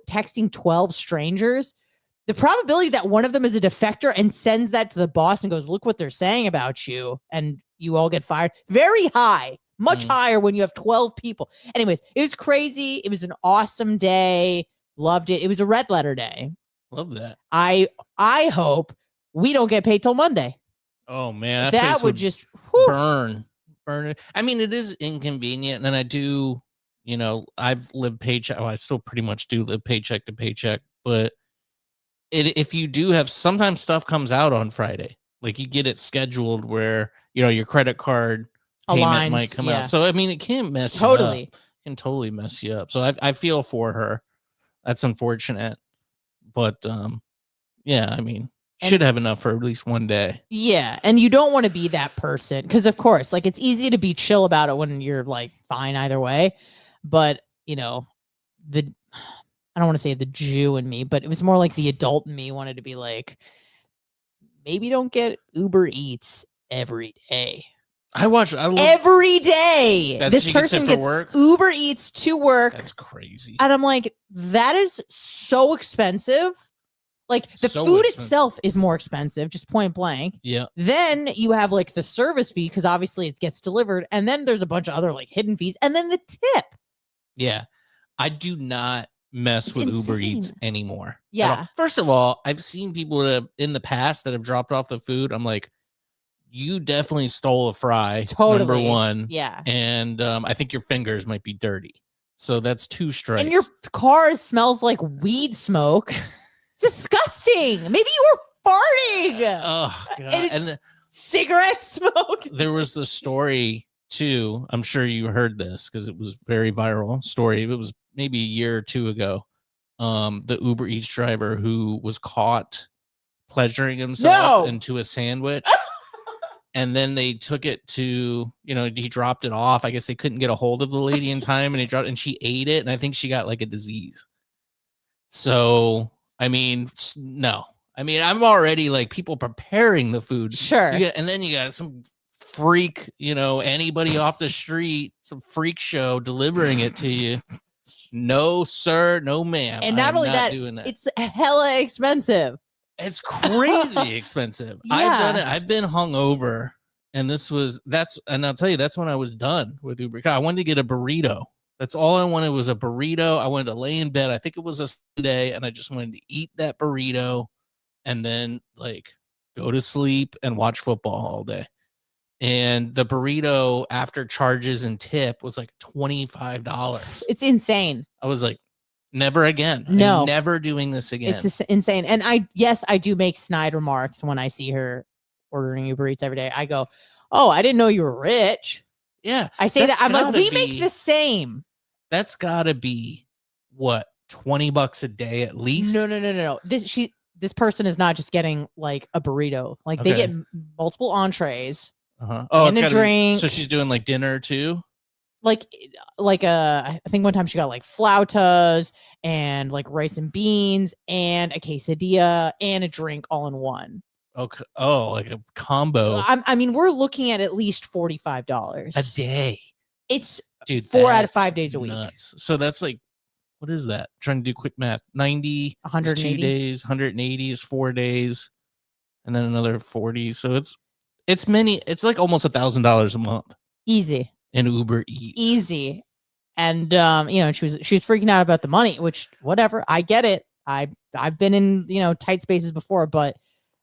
texting 12 strangers, the probability that one of them is a defector and sends that to the boss and goes, look what they're saying about you, and you all get fired, very high, much higher when you have 12 people. Anyways, it was crazy. It was an awesome day. Loved it. It was a red letter day. Love that. I hope we don't get paid till Monday. Oh man, that would just burn it. I mean, it is inconvenient, and I do, you know, I've lived paycheck. Well, I still pretty much do live paycheck to paycheck, but if you do have, sometimes stuff comes out on Friday, like you get it scheduled where, you know, your credit card payment might come out. So I mean, it can mess you up. It can totally mess you up. So I feel for her. That's unfortunate, but yeah, I mean, should have enough for at least one day. Yeah. And you don't want to be that person because, of course, like, it's easy to be chill about it when you're like fine either way. But, you know, I don't want to say the Jew in me, but it was more like the adult in me wanted to be like, maybe don't get Uber Eats every day. Every day. This person gets Uber Eats to work. That's crazy. And I'm like, that is so expensive. Like, the food itself is more expensive, just point blank. Yeah. Then you have like the service fee because obviously it gets delivered, and then there's a bunch of other like hidden fees, and then the tip. Yeah, I do not mess with Uber Eats anymore. Yeah. First of all, I've seen people that have, in the past, that have dropped off the food. I'm like, you definitely stole a fry. Totally. Number one. Yeah. And I think your fingers might be dirty. So that's 2 strikes. And your car smells like weed smoke. It's disgusting. Maybe you were farting. Oh, God. And cigarette smoke. There was the story too. I'm sure you heard this because it was very viral story. It was maybe a year or 2 ago. The Uber Eats driver who was caught pleasuring himself into a sandwich. And then they took it to, he dropped it off. I guess they couldn't get a hold of the lady in time, and she ate it. And I think she got like a disease. So, I mean, no. I mean, I'm already like people preparing the food. Sure. And then you got some freak, anybody off the street, some freak show delivering it to you. No, sir. No, ma'am. And not only that, it's hella expensive. It's crazy expensive. Yeah. I've done it. I've been hungover, and and I'll tell you, that's when I was done with Uber. I wanted to get a burrito. That's all I wanted was a burrito. I wanted to lay in bed. I think it was a Sunday, and I just wanted to eat that burrito and then like go to sleep and watch football all day. And the burrito after charges and tip was like $25. It's insane. I was like, never again. No. I'm never doing this again. It's insane. And I do make snide remarks when I see her ordering Uber Eats every day. I go, oh, I didn't know you were rich. Yeah. I say that. I'm like, we make the same. That's gotta be what, $20 a day at least? No. This person is not just getting like a burrito. Like they get multiple entrees. Oh, and a drink. So she's doing like dinner too? Like I think one time she got like flautas and like rice and beans and a quesadilla and a drink all in one. Okay. Oh, like a combo. I mean, we're looking at least $45 a day. It's dude, 4 out of 5 days a week. Nuts. So that's like, what is that? I'm trying to do quick math. 90, 180 2 days, 180 is 4 days, and then another 40. So it's like almost $1,000 a month. Easy. In Uber Eats. Easy. And she was freaking out about the money, which whatever. I get it. I've been in, tight spaces before, but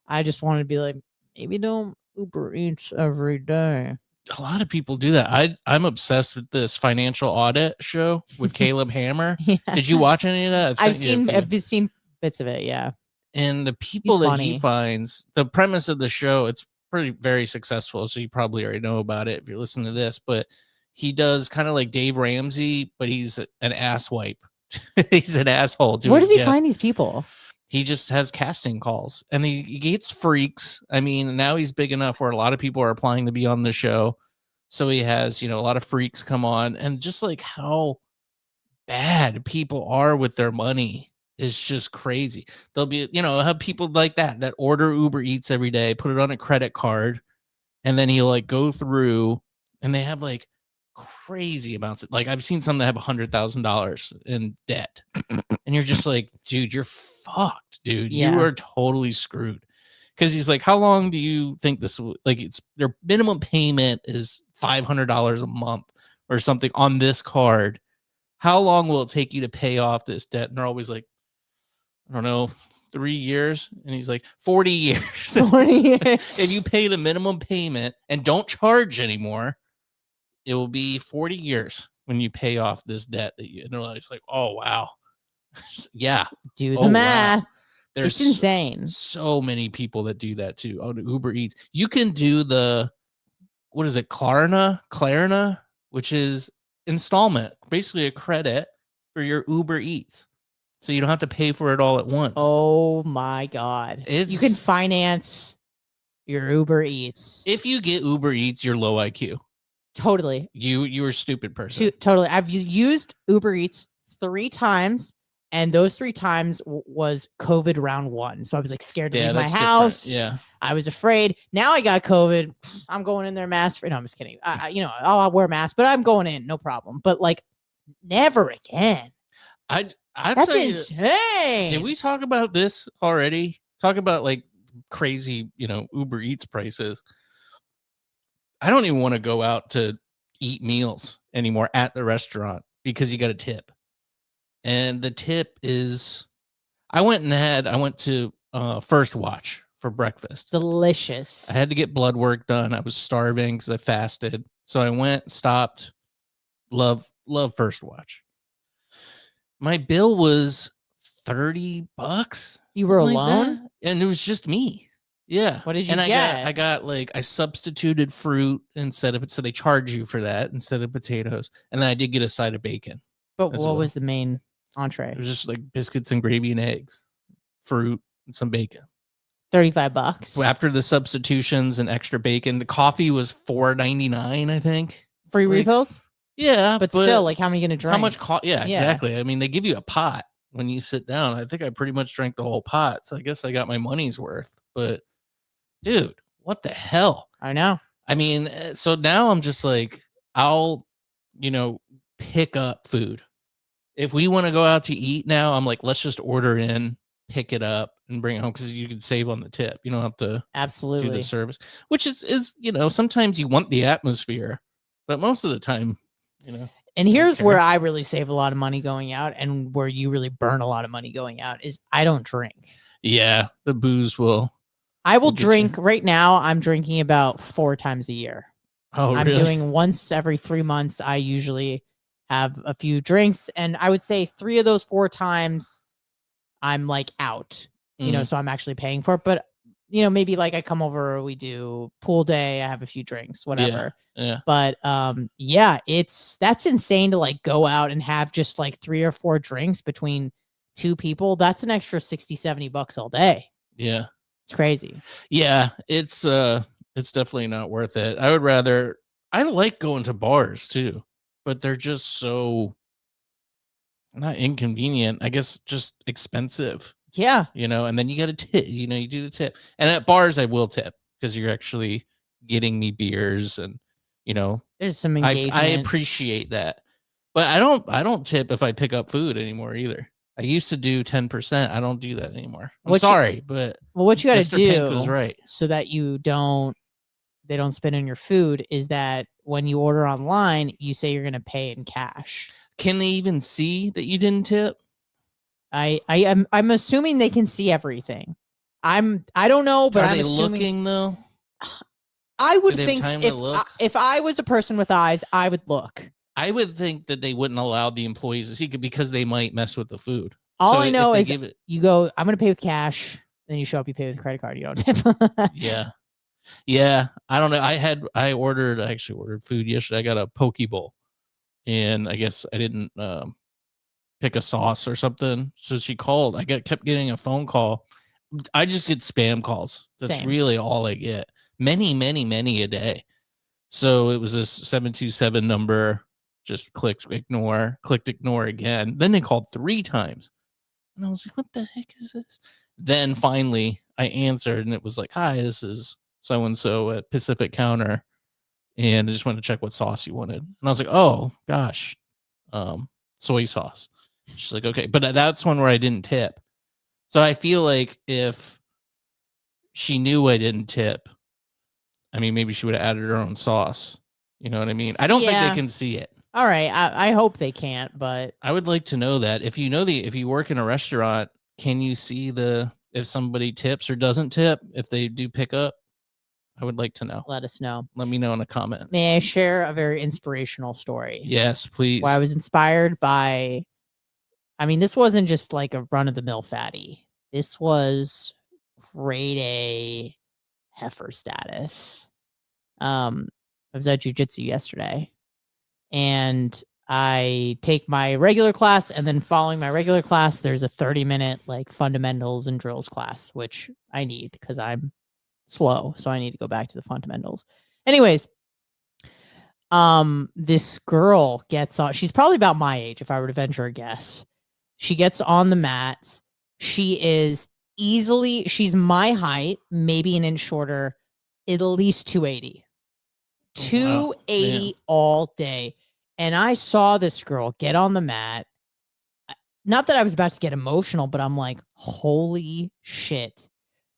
I just wanted to be like, maybe don't Uber Eats every day. A lot of people do that. I'm obsessed with this financial audit show with Caleb Hammer. Yeah. Did you watch any of that? I've seen bits of it, yeah. And the people he finds, the premise of the show, it's very successful, so you probably already know about it if you're listening to this, but he does kind of like Dave Ramsey, but he's an asswipe. He's an asshole. Where does he find these people? He just has casting calls, and he gets freaks. I mean, now he's big enough where a lot of people are applying to be on the show, so he has a lot of freaks come on, and just like how bad people are with their money is just crazy. They'll be, have people like that order Uber Eats every day, put it on a credit card, and then he'll like go through, and they have like crazy amounts. Like I've seen some that have $100,000 in debt, and you're just like, dude, you're fucked, dude. Yeah. You are totally screwed. Because he's like, how long do you think this? Like, it's their minimum payment is $500 a month or something on this card. How long will it take you to pay off this debt? And they're always like, I don't know, 3 years. And he's like, 40 years. 40 years. If you pay the minimum payment and don't charge anymore, it will be 40 years when you pay off this debt that you. And they're like, oh, wow. Yeah. Do the math. Wow. There's it's insane. So many people that do that too. Oh, Uber Eats. You can do the, what is it? Klarna, which is installment, basically a credit for your Uber Eats. So you don't have to pay for it all at once. Oh my God. You can finance your Uber Eats. If you get Uber Eats, you're low IQ. Totally. You're a stupid person. Totally. I've used Uber Eats 3 times, and those 3 times was COVID round 1. So I was like scared to leave my house. Different. Yeah. I was afraid. Now I got COVID. I'm going in there mask free. No, I'm just kidding. I'll wear a mask, but I'm going in, no problem. But like, never again. That's insane. Did we talk about this already? Talk about like crazy, Uber Eats prices. I don't even want to go out to eat meals anymore at the restaurant because you got a tip. And the tip is, I went to First Watch for breakfast. Delicious. I had to get blood work done. I was starving because I fasted. So I went, stopped. Love First Watch. My bill was $30. You were something like alone? that, and it was just me. Yeah. What did you and get? I got like, I substituted fruit instead of it. So they charge you for that instead of potatoes. And then I did get a side of bacon. But as what well. was the main entree? It was just like biscuits and gravy and eggs, fruit, and some bacon. $35. So after the substitutions and extra bacon, the coffee was $4.99, I think. Free like, refills? Yeah. But still, like, how many you gonna drink? how much yeah, Yeah. exactly. I mean, they give you a pot when you sit down. I think I pretty much drank the whole pot. So I guess I got my money's worth. But dude, what the hell? I know. I mean, so now I'm just like, I'll, pick up food. If we want to go out to eat now, I'm like, let's just order in, pick it up, and bring it home because you can save on the tip. You don't have to Absolutely do the service, which is sometimes you want the atmosphere, but most of the time, And here's care. where I really save a lot of money going out, and where you really burn a lot of money going out is I don't drink. Yeah, the booze will. I will We'll get you. drink right now. I'm drinking about 4 times a year. Oh, I'm really? doing once every 3 months. I usually have a few drinks, and I would say 3 of those 4 times I'm like out, so I'm actually paying for it. But, maybe like I come over, we do pool day, I have a few drinks, whatever. Yeah. But yeah, that's insane to like go out and have just like 3 or 4 drinks between 2 people. That's an extra $60-$70 all day. Yeah. It's crazy. Yeah, it's definitely not worth it. I like going to bars too, but they're just so not inconvenient, I guess just expensive, Yeah. and then you got to tip, you do the tip. And at bars I will tip because you're actually getting me beers and There's some I engagement. appreciate that. But I don't tip if I pick up food anymore either. I used to do 10%. I don't do that anymore. I'm sorry, but well, what you got to Mr. Pink do was right. so that they don't spend on your food is that when you order online, you say you're going to pay in cash. Can they even see that you didn't tip? I'm assuming they can see everything. I don't know, but Are they assuming looking though? I would Do they have think time to look? if I was a person with eyes, I would look. I would think that they wouldn't allow the employees to see it because they might mess with the food. All So I if know they is give it- you go, I'm going to pay with cash. Then you show up, you pay with a credit card. You don't tip. Yeah. I don't know. I actually ordered food yesterday. I got a poke bowl, and I guess I didn't pick a sauce or something. So she called. I kept getting a phone call. I just get spam calls. That's Same. really all I get. Many, many, many a day. So it was this 727 number. Just clicked ignore again. Then they called 3 times. And I was like, what the heck is this? Then finally I answered, and it was like, hi, this is so-and-so at Pacific Counter. And I just wanted to check what sauce you wanted. And I was like, oh, gosh, soy sauce. She's like, okay. But that's one where I didn't tip. So I feel like if she knew I didn't tip, I mean, maybe she would have added her own sauce. You know what I mean? I don't think Yeah. they can see it. All right. I hope they can't, but I would like to know that. If you work in a restaurant, can you see if somebody tips or doesn't tip, if they do pick up? I would like to know. let us know. Let me know in the comments. May I share a very inspirational story? Yes, please. Where I was inspired by, this wasn't just like a run-of-the-mill fatty. This was grade A heifer status. I was at jiu-jitsu yesterday, and I take my regular class, and then following my regular class, there's a 30-minute like fundamentals and drills class, which I need because I'm slow, so I need to go back to the fundamentals. Anyways, this girl gets on. She's probably about my age, if I were to venture a guess. She gets on the mats. She's my height, maybe an inch shorter, at least 280. 280 all day. And I saw this girl get on the mat. Not that I was about to get emotional, but I'm like, holy shit.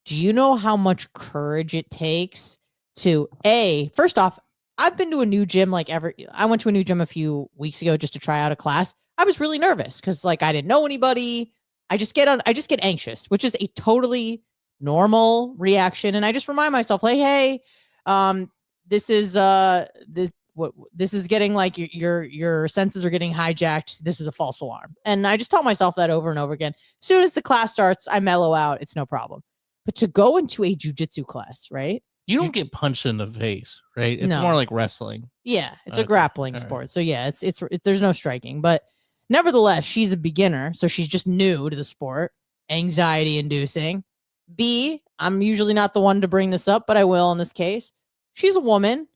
Do you know how much courage it takes to first off, I've been to a new gym I went to a new gym a few weeks ago just to try out a class. I was really nervous because I didn't know anybody. I just get anxious, which is a totally normal reaction. And I just remind myself, like, hey, this is this is getting like your senses are getting hijacked. This is a false alarm. And I just tell myself that over and over again. As soon as the class starts, I mellow out. It's no problem. But to go into a jujitsu class, right? You don't get punched in the face, right? It's No. more like wrestling. Yeah, it's a Okay, grappling all right. sport. So yeah, it's there's no striking, but nevertheless, she's a beginner, so she's just new to the sport, anxiety inducing. B, I'm usually not the one to bring this up, but I will in this case. She's a woman.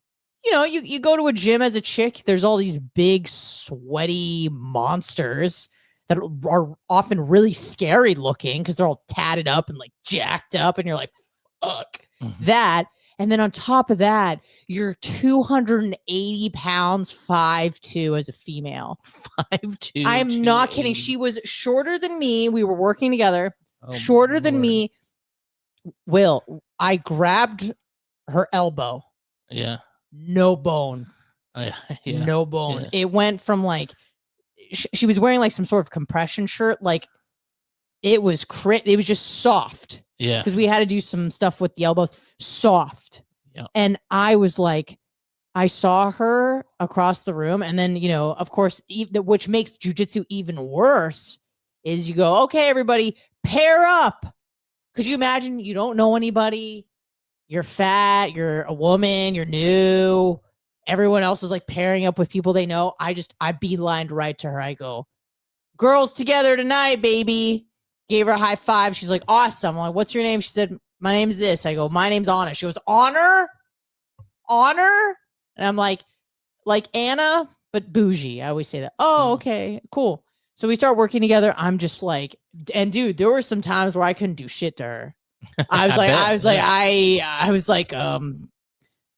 You know, you go to a gym as a chick, there's all these big sweaty monsters that are often really scary looking because they're all tatted up and like jacked up, and you're like, fuck that. And then on top of that, you're 280 pounds, 5'2" as a female. 5'2". I'm not kidding. 280. She was shorter than me. We were working together. Oh, Shorter than Lord. me. Will, I grabbed her elbow. Yeah. No bone. Yeah. No bone. Yeah. It went from like, she was wearing like some sort of compression shirt. Like it was just soft. Yeah. Because we had to do some stuff with the elbows. Soft. Yeah. And I was like, I saw her across the room. And then, you know, of course, which makes jujitsu even worse is you go, okay, everybody, pair up. Could you imagine? You don't know anybody. You're fat. You're a woman. You're new. Everyone else is like pairing up with people they know. I beelined right to her. I go, girls together tonight, baby. Gave her a high five. She's like, awesome. I'm like, what's your name? She said, my name's this. I go, my name's Anna. She goes, Honor? And I'm like Anna, but bougie. I always say that. Oh, okay, cool. So we start working together. I'm just like, and dude, there were some times where I couldn't do shit to her. I was like,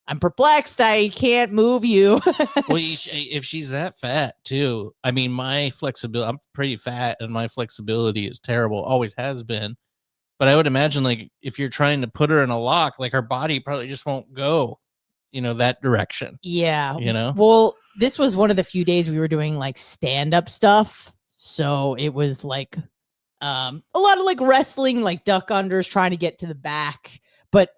I'm perplexed. I can't move you. Well, if she's that fat too, I mean, my flexibility, I'm pretty fat and my flexibility is terrible, always has been. But I would imagine like if you're trying to put her in a lock, like her body probably just won't go, you know, that direction. Yeah. You know? Well, this was one of the few days we were doing like stand-up stuff. So it was like a lot of like wrestling, like duck unders, trying to get to the back. But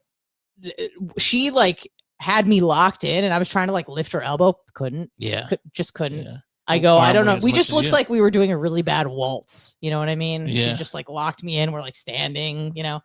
she like had me locked in and I was trying to like lift her elbow. Couldn't. Yeah. Just couldn't. Yeah. I go, I don't know. Arm We as just much as looked you. like we were doing a really bad waltz. You know what I mean? Yeah. She just like locked me in. We're like standing, you know?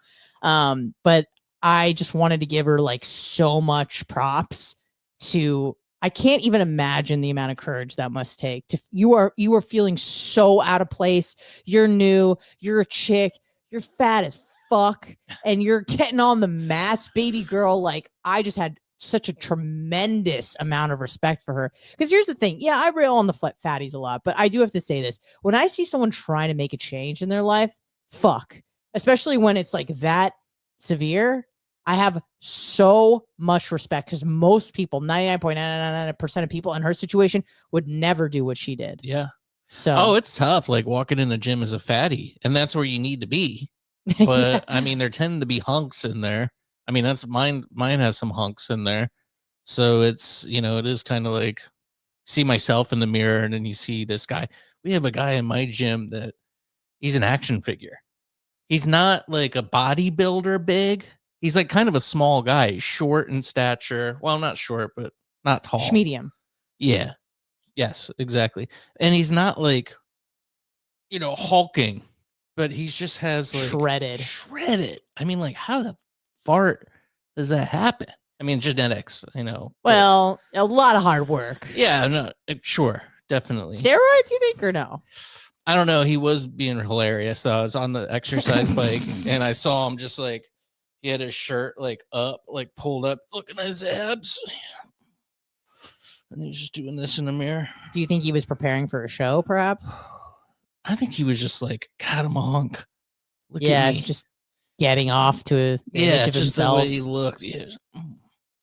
But I just wanted to give her like so much props to, I can't even imagine the amount of courage that must take to, you are feeling so out of place. You're new, you're a chick, you're fat as fuck, and you're getting on the mats, baby girl. Like I just had such a tremendous amount of respect for her. Because here's the thing. Yeah, I rail on the fatties a lot, but I do have to say this. When I see someone trying to make a change in their life, fuck. Especially when it's like that severe, I have so much respect because most people, 99.999% of people in her situation would never do what she did. Yeah. So, Oh, it's tough. Like walking in the gym as a fatty, and that's where you need to be. But I mean, there tend to be hunks in there. I mean, that's mine. Mine has some hunks in there. So it's, you know, it is kind of like see myself in the mirror and then you see this guy. We have a guy in my gym that he's an action figure. He's not like a bodybuilder big. He's like kind of a small guy, short in stature. Well, not short, but not tall. medium. Yeah. Yes, exactly. And he's not like, you know, hulking, but he just has like shredded. I mean, like how the fart does that happen? I mean, genetics, you know. Well, a lot of hard work. Yeah, no, sure, definitely. Steroids, you think, or no? I don't know. He was being hilarious. So I was on the exercise bike and I saw him just like he had his shirt like up, like pulled up, looking at his abs. And he's just doing this in the mirror. Do you think he was preparing for a show, perhaps? I think he was just like, God, I'm a hunk. Look at me. Just getting off to a image of just himself. the way he looked. Yeah,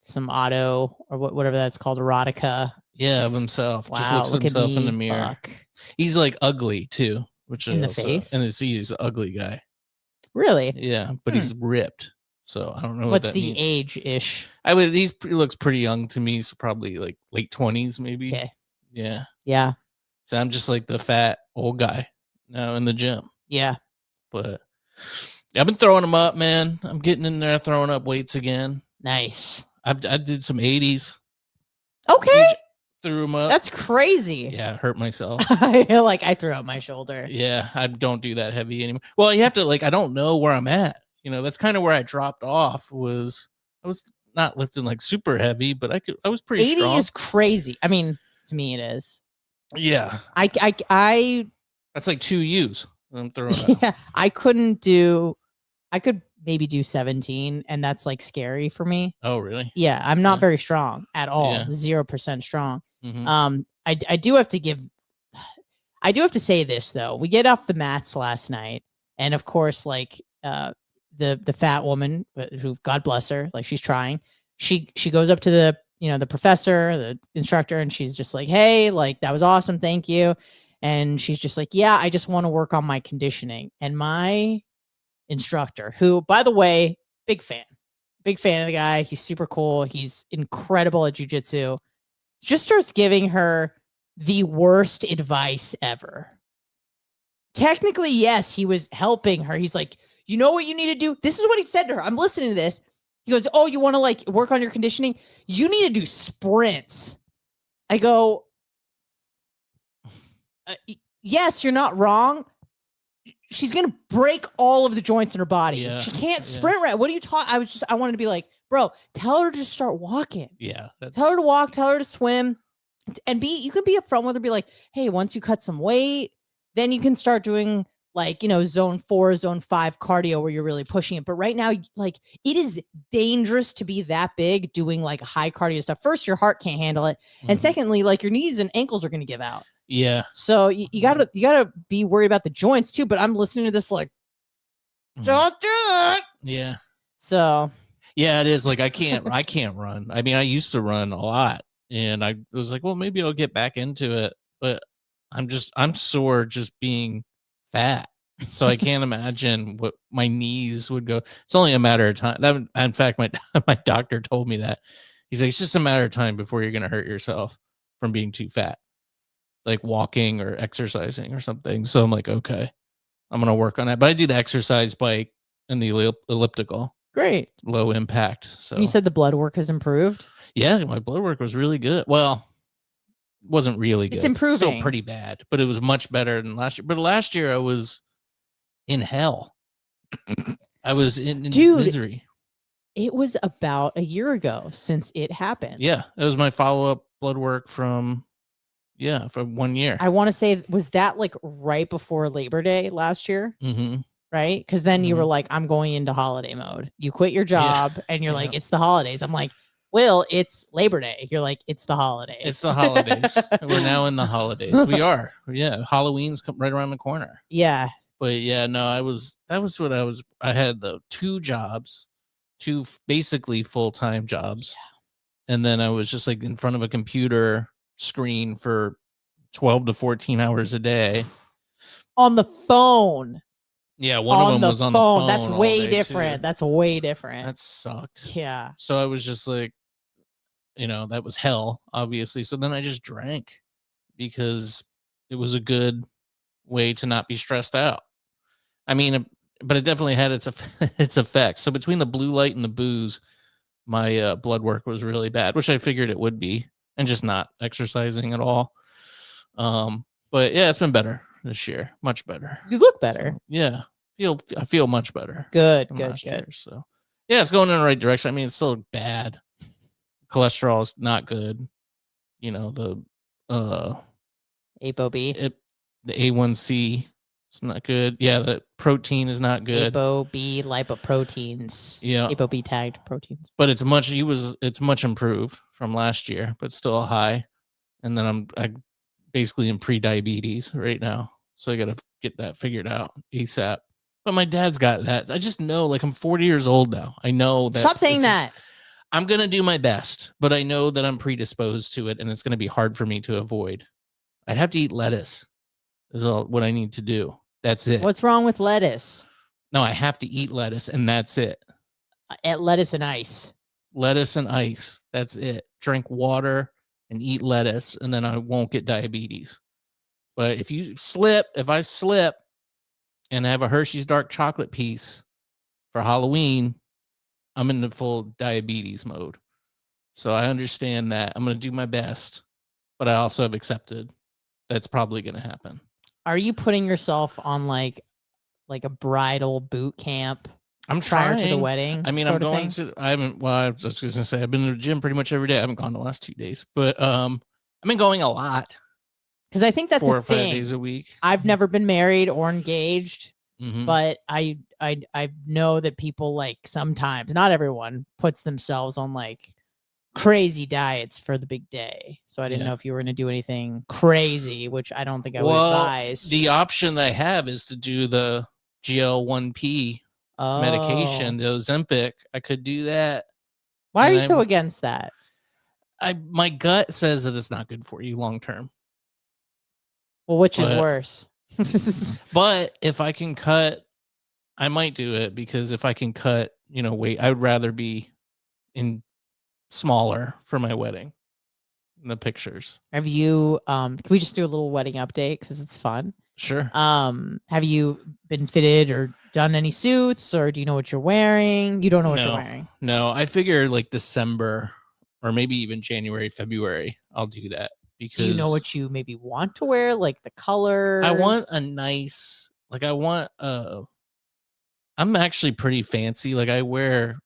some auto or whatever that's called, erotica. Yeah, of himself. Wow, just looks look at himself me, in the mirror. fuck. He's like ugly too, which in the also, face. and he's an ugly guy. Really? Yeah, but he's ripped. So I don't know What's what that the means. age ish? He looks pretty young to me. So probably like late 20s, maybe. Okay. Yeah. Yeah. So I'm just like the fat old guy now in the gym. Yeah. But I've been throwing them up, man. I'm getting in there throwing up weights again. Nice. I did some 80s. Okay. Threw them up. That's crazy. Yeah, hurt myself. I feel like I threw out my shoulder. Yeah, I don't do that heavy anymore. Well, you have to I don't know where I'm at. That's kind of where I dropped off. I was not lifting like super heavy, but I was pretty 80 strong. is crazy. I mean, to me it is. Yeah. I That's like 2 U's. I'm throwing out. yeah, I could maybe do 17, and that's like scary for me. Oh, really? Yeah, I'm not Yeah. very strong at all. Yeah. 0% strong. Mhm. I do have to say this though. We get off the mats last night, and of course, like the fat woman who, God bless her, like she's trying. She goes up to the professor, the instructor, and she's just like, "Hey, like that was awesome, thank you." And she's just like, "Yeah, I just want to work on my conditioning." And my instructor, who, by the way, big fan of the guy. He's super cool. He's incredible at jujitsu. Just starts giving her the worst advice ever. Technically, yes, he was helping her. He's like, "You know what you need to do?" This is what he said to her. I'm listening to this. He goes, "Oh, you want to work on your conditioning? You need to do sprints." I go, "Yes, you're not wrong. She's going to break all of the joints in her body. Yeah, She can't sprint right. What are you talking?" I wanted to be like, "Bro, tell her to just start walking. Yeah. Tell her to walk, tell her to swim, and you can be upfront with her, be like, hey, once you cut some weight, then you can start doing zone 4, zone 5 cardio where you're really pushing it. But right now, it is dangerous to be that big doing high cardio stuff. First, your heart can't handle it. And Mhm. secondly, your knees and ankles are going to give out. Yeah. So you gotta be worried about the joints too. But I'm listening to this Mhm. don't do it. Yeah. So Yeah, it is. I can't run. I mean, I used to run a lot, and I was like, well, maybe I'll get back into it. But I'm sore just being fat. So I can't imagine what my knees would go. It's only a matter of time. In fact, my doctor told me that. He's like, it's just a matter of time before you're gonna hurt yourself from being too fat, like walking or exercising or something. So I'm like, okay, I'm gonna work on that. But I do the exercise bike and the elliptical. great. Low impact. So And you said the blood work has improved. yeah, my blood work was really good. Well, it wasn't really good. It's improving. Still pretty bad, but it was much better than last year. But last year I was in hell. I was in Dude. misery. It was about a year ago since it happened. Yeah, it was my follow-up blood work from 1 year. I want to say, was that right before Labor Day last year? Mm-hmm. Right? Because then you were like, I'm going into holiday mode. You quit your job and you're like, it's the holidays. I'm like, Will, it's Labor Day. You're like, it's the holidays. It's the holidays. We're now in the holidays. We are. Yeah, Halloween's right around the corner. Yeah. But yeah, no, that was what I was. I had the 2 jobs, 2 basically full-time jobs. And then I was just in front of a computer screen for 12 to 14 hours a day. On the phone. Yeah, one of them was on the phone. That's all way day, different. too. That's way different. That sucked. Yeah. So I was just that was hell, obviously. So then I just drank because it was a good way to not be stressed out. I mean, but it definitely had its effects. So between the blue light and the booze, my blood work was really bad, which I figured it would be, and just not exercising at all. But yeah, it's been better this year, much better. You look better. So, yeah, I feel much better. Good, than good, last good. year, so yeah, it's going in the right direction. I mean, it's still bad. Cholesterol is not good. The ApoB. the A1C is not good. Yeah, the protein is not good. ApoB lipoproteins. Yeah. ApoB tagged proteins. But it's much improved from last year, but still high. And then I basically in pre-diabetes right now. So I got to get that figured out ASAP. But my dad's got that. I just know, I'm 40 years old now. I know that. Stop saying that. I'm going to do my best, but I know that I'm predisposed to it, and it's going to be hard for me to avoid. I'd have to eat lettuce is all what I need to do. That's it. What's wrong with lettuce? No, I have to eat lettuce, and that's it. At lettuce and ice. Lettuce and ice. That's it. Drink water and eat lettuce, and then I won't get diabetes. But if I slip and have a Hershey's dark chocolate piece, for Halloween, I'm in the full diabetes mode. So I understand that. I'm going to do my best, but I also have accepted that's probably going to happen. Are you putting yourself on like a bridal boot camp I'm prior to the trying. wedding? I mean, I'm going to. I haven't. Well, I was just going to say I've been to the gym pretty much every day. I haven't gone the last 2 days, but I've been going a lot. Because I think that's 4 a or 5 thing. days a week. I've never been married or engaged, but I know that people like sometimes, not everyone, puts themselves on like crazy diets for the big day. So I didn't know if you were going to do anything crazy, which I don't think I would advise. The option that I have is to do the GL1P medication, the Ozempic. I could do that. Why are you so against that? My gut says that it's not good for you long term. Well, which is worse? But if I can cut, I might do it, because if I can cut, weight, I would rather be in smaller for my wedding in the pictures. Have you can we just do a little wedding update because it's fun? Sure. Have you been fitted or done any suits, or do you know what you're wearing? You don't know what you're wearing. No, I figure like December or maybe even January, February, I'll do that. Because do you know what you maybe want to wear, like the colors? I want a nice, I'm actually pretty fancy. Like I wear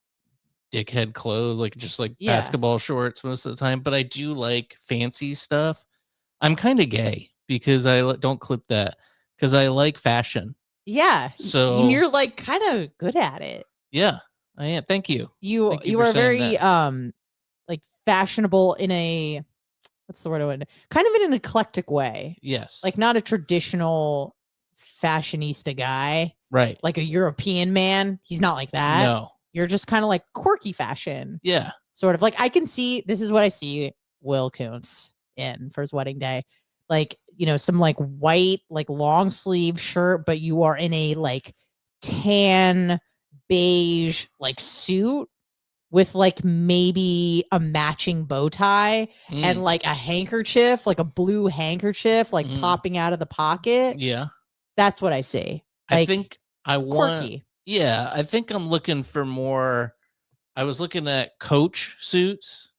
dickhead clothes, like just like basketball shorts most of the time, but I do like fancy stuff. I'm kind of gay because don't clip that, because I like fashion. Yeah. So you're like kind of good at it. Yeah, I am. Thank you. You are very like fashionable in a, what's the word I want? Kind of in an eclectic way. Yes. Like not a traditional fashionista guy. Right. Like a European man. He's not like that. No. You're just kind of like quirky fashion. Yeah. Sort of like I can see, this is what I see Will Kuncz in for his wedding day. Like, some like white, like long sleeve shirt, but you are in a like tan beige like suit with like maybe a matching bow tie and like a handkerchief, like a blue handkerchief, like popping out of the pocket. Yeah. That's what I see. Like, I think I want, quirky. Yeah, I think I'm looking for more. I was looking at Coach suits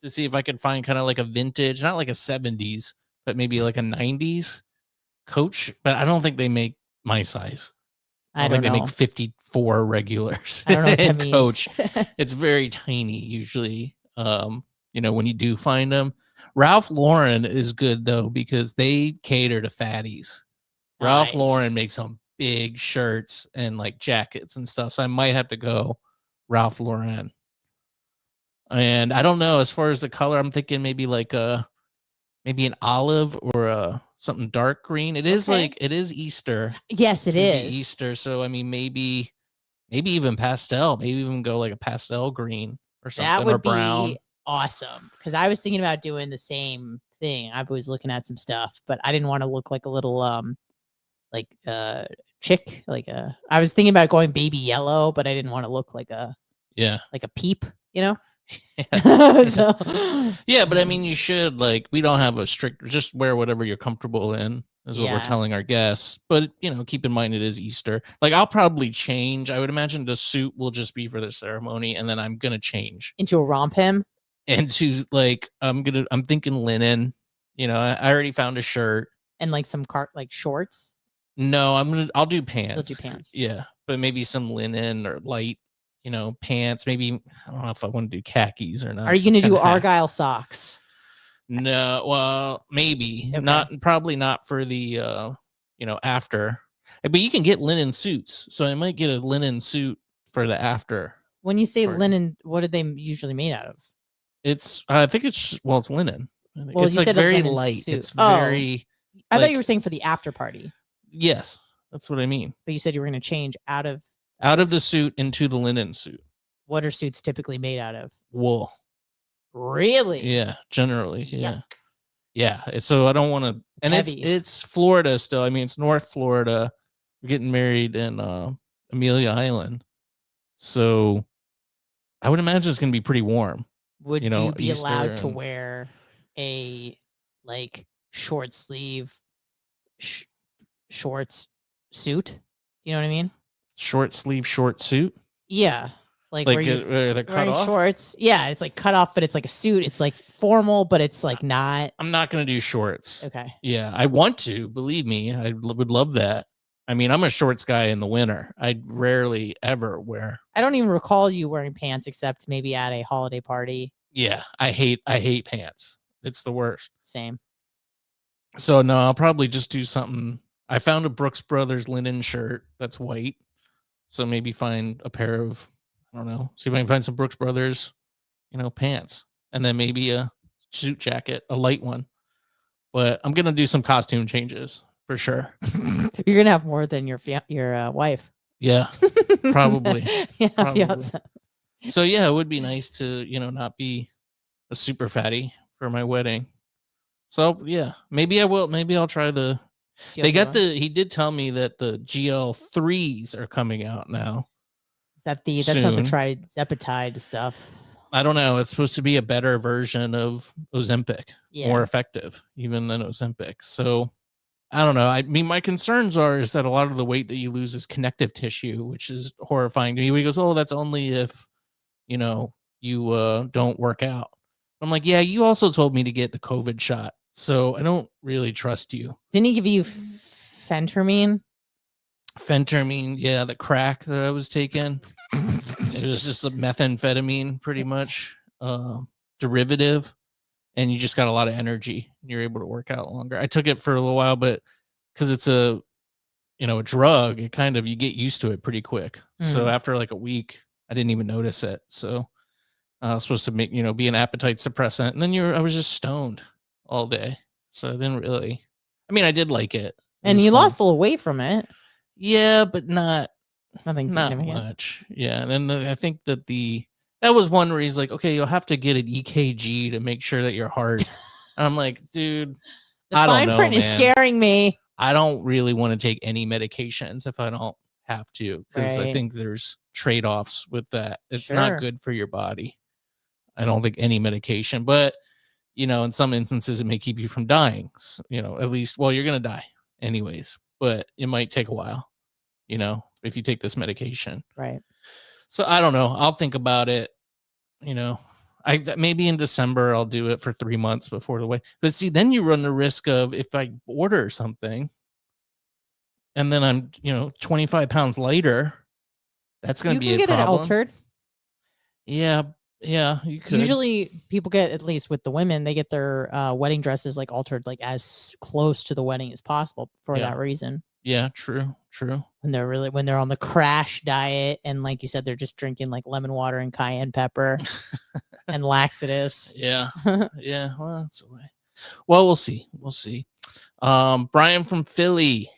to see if I could find kind of like a vintage, not like a 70s, but maybe like a 90s Coach. But I don't think they make my size. I don't think they make 54 regulars. I don't know what that means. Coach. It's very tiny usually. When you do find them. Ralph Lauren is good though, because they cater to fatties. Ralph Lauren makes some big shirts and like jackets and stuff. So I might have to go Ralph Lauren. And I don't know, as far as the color, I'm thinking maybe like maybe an olive or something dark green. It is like, it is Easter. Yes, it is Easter. So I mean, maybe even pastel, maybe even go like a pastel green or something. That would or brown. be awesome. Because I was thinking about doing the same thing. I was looking at some stuff, but I didn't want to look like a little chick. I was thinking about going baby yellow, but I didn't want to look like a peep, Yeah. So, yeah, but I mean, you should, like, we don't have a strict, just wear whatever you're comfortable in, is what we're telling our guests. But, keep in mind it is Easter. Like, I'll probably change. I would imagine the suit will just be for the ceremony, and then I'm going to change into a romp him. And to, like, I'm thinking linen. I already found a shirt. And, like, some shorts? No, I'll do pants. You'll do pants. Yeah, but maybe some linen or light, pants. Maybe, I don't know if I want to do khakis or not. Are you going to do Argyle socks? No, well, maybe probably not for the, after. But you can get linen suits, so I might get a linen suit for the after. When you say linen, what are they usually made out of? I think it's linen. Well, it's you like said very light. Suit. It's very. I thought you were saying for the after party. Yes, that's what I mean. But you said you were going to change out of the suit into the linen suit. What are suits typically made out of? Wool. Really? Yeah, generally. Yeah. Yuck. Yeah. So I don't want to. And it's Florida still. I mean, it's North Florida. We're getting married in Amelia Island. So I would imagine it's going to be pretty warm. Would you be allowed to wear a short sleeve shorts suit? You know what I mean? Short sleeve short suit? Yeah. Like Like where you where they're cut wearing off. shorts. Yeah, it's like cut off, but it's like a suit. It's like formal, but it's like not. I'm not gonna do shorts. Okay. Yeah, I want to. Believe me, would love that. I mean, I'm a shorts guy in the winter. I rarely ever wear. I don't even recall you wearing pants except maybe at a holiday party. Yeah, I hate pants. It's the worst. Same. So no, I'll probably just do something. I found a Brooks Brothers linen shirt that's white. So maybe find a pair of, I don't know, see if I can find some Brooks Brothers, pants. And then maybe a suit jacket, a light one. But I'm going to do some costume changes for sure. You're gonna have more than your wife. Yeah, probably. Yeah, Probably. fiance. So yeah, it would be nice to, not be a super fatty for my wedding. So yeah, maybe I will. Maybe I'll try the. They got he did tell me that the GL3s are coming out now. Is that that's not the soon. trizepatide stuff? I don't know. It's supposed to be a better version of Ozempic, Yeah. more effective even than Ozempic. So I don't know. I mean, my concerns is that a lot of the weight that you lose is connective tissue, which is horrifying to me. He goes, "Oh, that's only if, you don't work out." I'm like, "Yeah, you also told me to get the COVID shot, so I don't really trust you." Didn't he give you phentermine? Phentermine, yeah, the crack that I was taking. It was just a methamphetamine, pretty much, derivative. And you just got a lot of energy and you're able to work out longer. I took it for a little while, but because it's a drug, it kind of, you get used to it pretty quick. So after like a week, I didn't even notice it. So I was supposed to make, be an appetite suppressant. And then I was just stoned all day. So I didn't really, I did like it. And you lost a little weight from it. Yeah, but nothing significant. Not much. Yeah. And then I think that that was one where he's like, okay, you'll have to get an EKG to make sure that your heart. And I'm like, dude, The I don't fine know, print is man. scaring me. I don't really want to take any medications if I don't have to, because I Right. think there's trade-offs with that. It's Sure. not good for your body. I don't think any medication, but in some instances it may keep you from dying. At least, well, you're gonna die anyways, but it might take a while. If you take this medication. Right. So I don't know. I'll think about it. Maybe in December I'll do it for 3 months before the wedding. But see, then you run the risk of if I order something and then I'm 25 pounds lighter, that's going to be a get problem. it altered. Yeah, you could. Usually people get, at least with the women, they get their wedding dresses like altered like as close to the wedding as possible for that reason. Yeah, true. When they're on the crash diet and like you said, they're just drinking like lemon water and cayenne pepper and laxatives. Yeah. Yeah. Well, that's a way. Well, we'll see. Brian from Philly.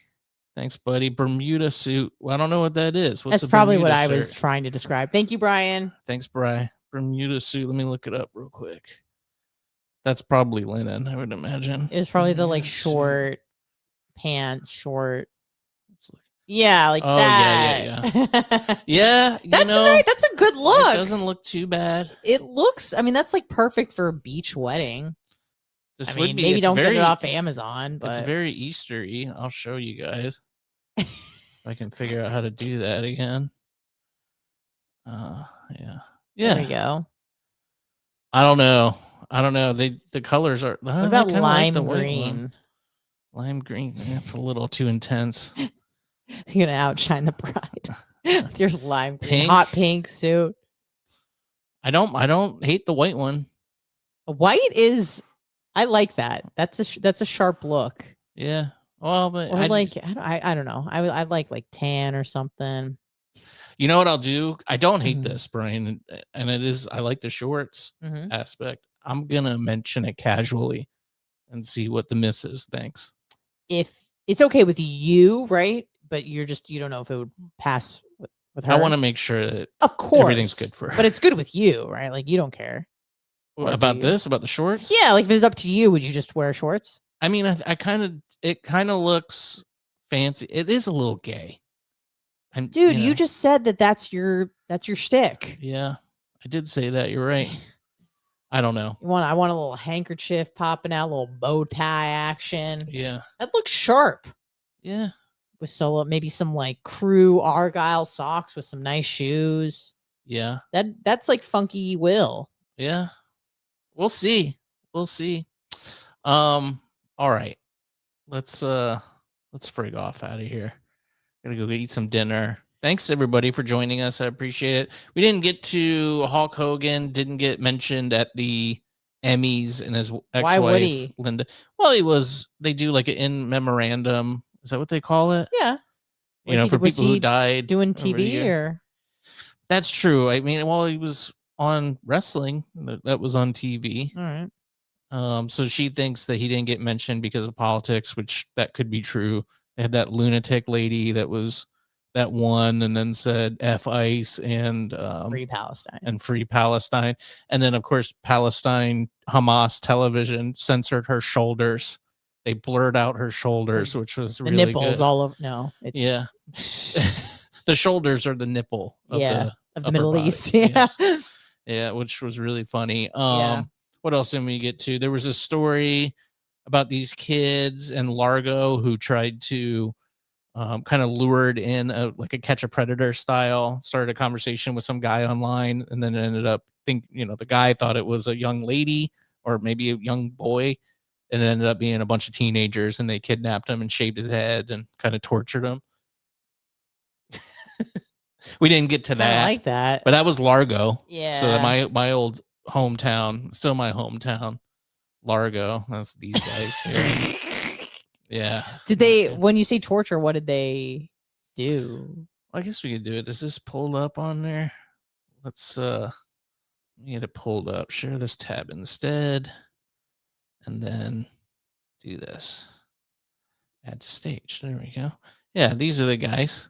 Thanks, buddy. Bermuda suit. Well, I don't know what that is. What's That's probably what Bermuda I was suit? trying to describe. Thank you, Brian. Thanks, Bri. Bermuda suit. Let me look it up real quick. That's probably linen, I would imagine. It was probably the like Bermuda suit. short pants, short. Let's look. Yeah, like that. Yeah. Yeah, That's nice. That's a good look. It doesn't look too bad. It looks, that's like perfect for a beach wedding. This Maybe don't get it off Amazon, but it's very Easter-y. I'll show you guys. If I can figure out how to do that again. Yeah. There we go. I don't know. The colors are. What about lime the white green? one. Lime green. That's a little too intense. You're gonna outshine the bride with your lime green, Pink. hot pink suit. I don't hate the white one. White is, I like that. That's a sharp look. Yeah. Well, but Or I don't know. I like tan or something. You know what I'll do? I don't hate Mhm. this, Brian, and it is. I like the shorts Mhm. aspect. I'm gonna mention it casually and see what the missus thinks. If it's okay with you, right? But you don't know if it would pass with her. I want to make sure that of course, everything's good for her. But it's good with you, right? Like you don't care. Or about do you? this, about the shorts. Yeah, like if it was up to you, would you just wear shorts? I mean, it kind of looks fancy. It is a little gay. Dude, you just said that's your shtick. Yeah, I did say that. You're right. I don't know. I want a little handkerchief popping out, a little bow tie action. Yeah. That looks sharp. Yeah. with solo, maybe some like crew Argyle socks with some nice shoes. Yeah. That's like funky Will. Yeah. We'll see. We'll see. All right. Let's frig off out of here. Gotta go eat some dinner. Thanks everybody for joining us. I appreciate it. We didn't get to Hulk Hogan, didn't get mentioned at the Emmys, and his ex-wife Why would he? Linda. Well, they do like an in memorandum. Is that what they call it? Yeah. You know, for people who died doing over the TV year. or That's true. I mean, well, he was on wrestling. That was on TV. all right. So she thinks that he didn't get mentioned because of politics, which that could be true. They had that lunatic lady that won and then said F ICE and Free Palestine. And then of course Palestine Hamas television censored her shoulders. They blurred out her shoulders, which was the really nipples good. all over. No, it's Yeah. The shoulders are the nipple of of the upper Middle body. East. Yeah. Yes. Yeah, which was really funny. Yeah. What else did we get to? There was a story about these kids in Largo who tried to kind of lured in a catch a predator style, started a conversation with some guy online, and then it ended up the guy thought it was a young lady or maybe a young boy, and it ended up being a bunch of teenagers, and they kidnapped him and shaved his head and kind of tortured him. We didn't get to that. I like that. But that was Largo. Yeah. So my old hometown, still my hometown, Largo. That's these guys here. Yeah. Did they, when you say torture, what did they do? I guess we could do it. Is this pulled up on there? Let's get it pulled up. Share this tab instead. And then do this. Add to stage. There we go. Yeah, these are the guys.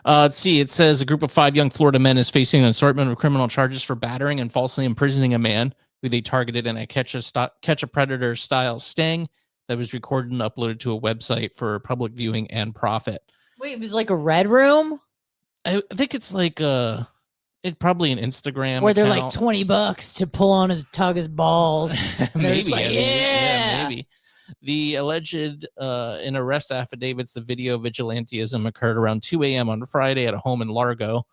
Let's see. It says a group of 5 young Florida men is facing an assortment of criminal charges for battering and falsely imprisoning a man who they targeted in a catch a predator style sting that was recorded and uploaded to a website for public viewing and profit. Wait, it was like a red room I think it's like it's probably an Instagram where they're account. like $20 to pull on his tug his balls. Maybe, like, I mean, yeah. maybe. The alleged in arrest affidavits, the video vigilantism occurred around 2 a.m. on Friday at a home in Largo.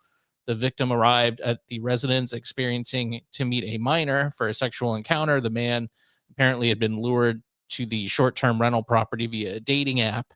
The victim arrived at the residence expecting to meet a minor for a sexual encounter. The man apparently had been lured to the short-term rental property via a dating app.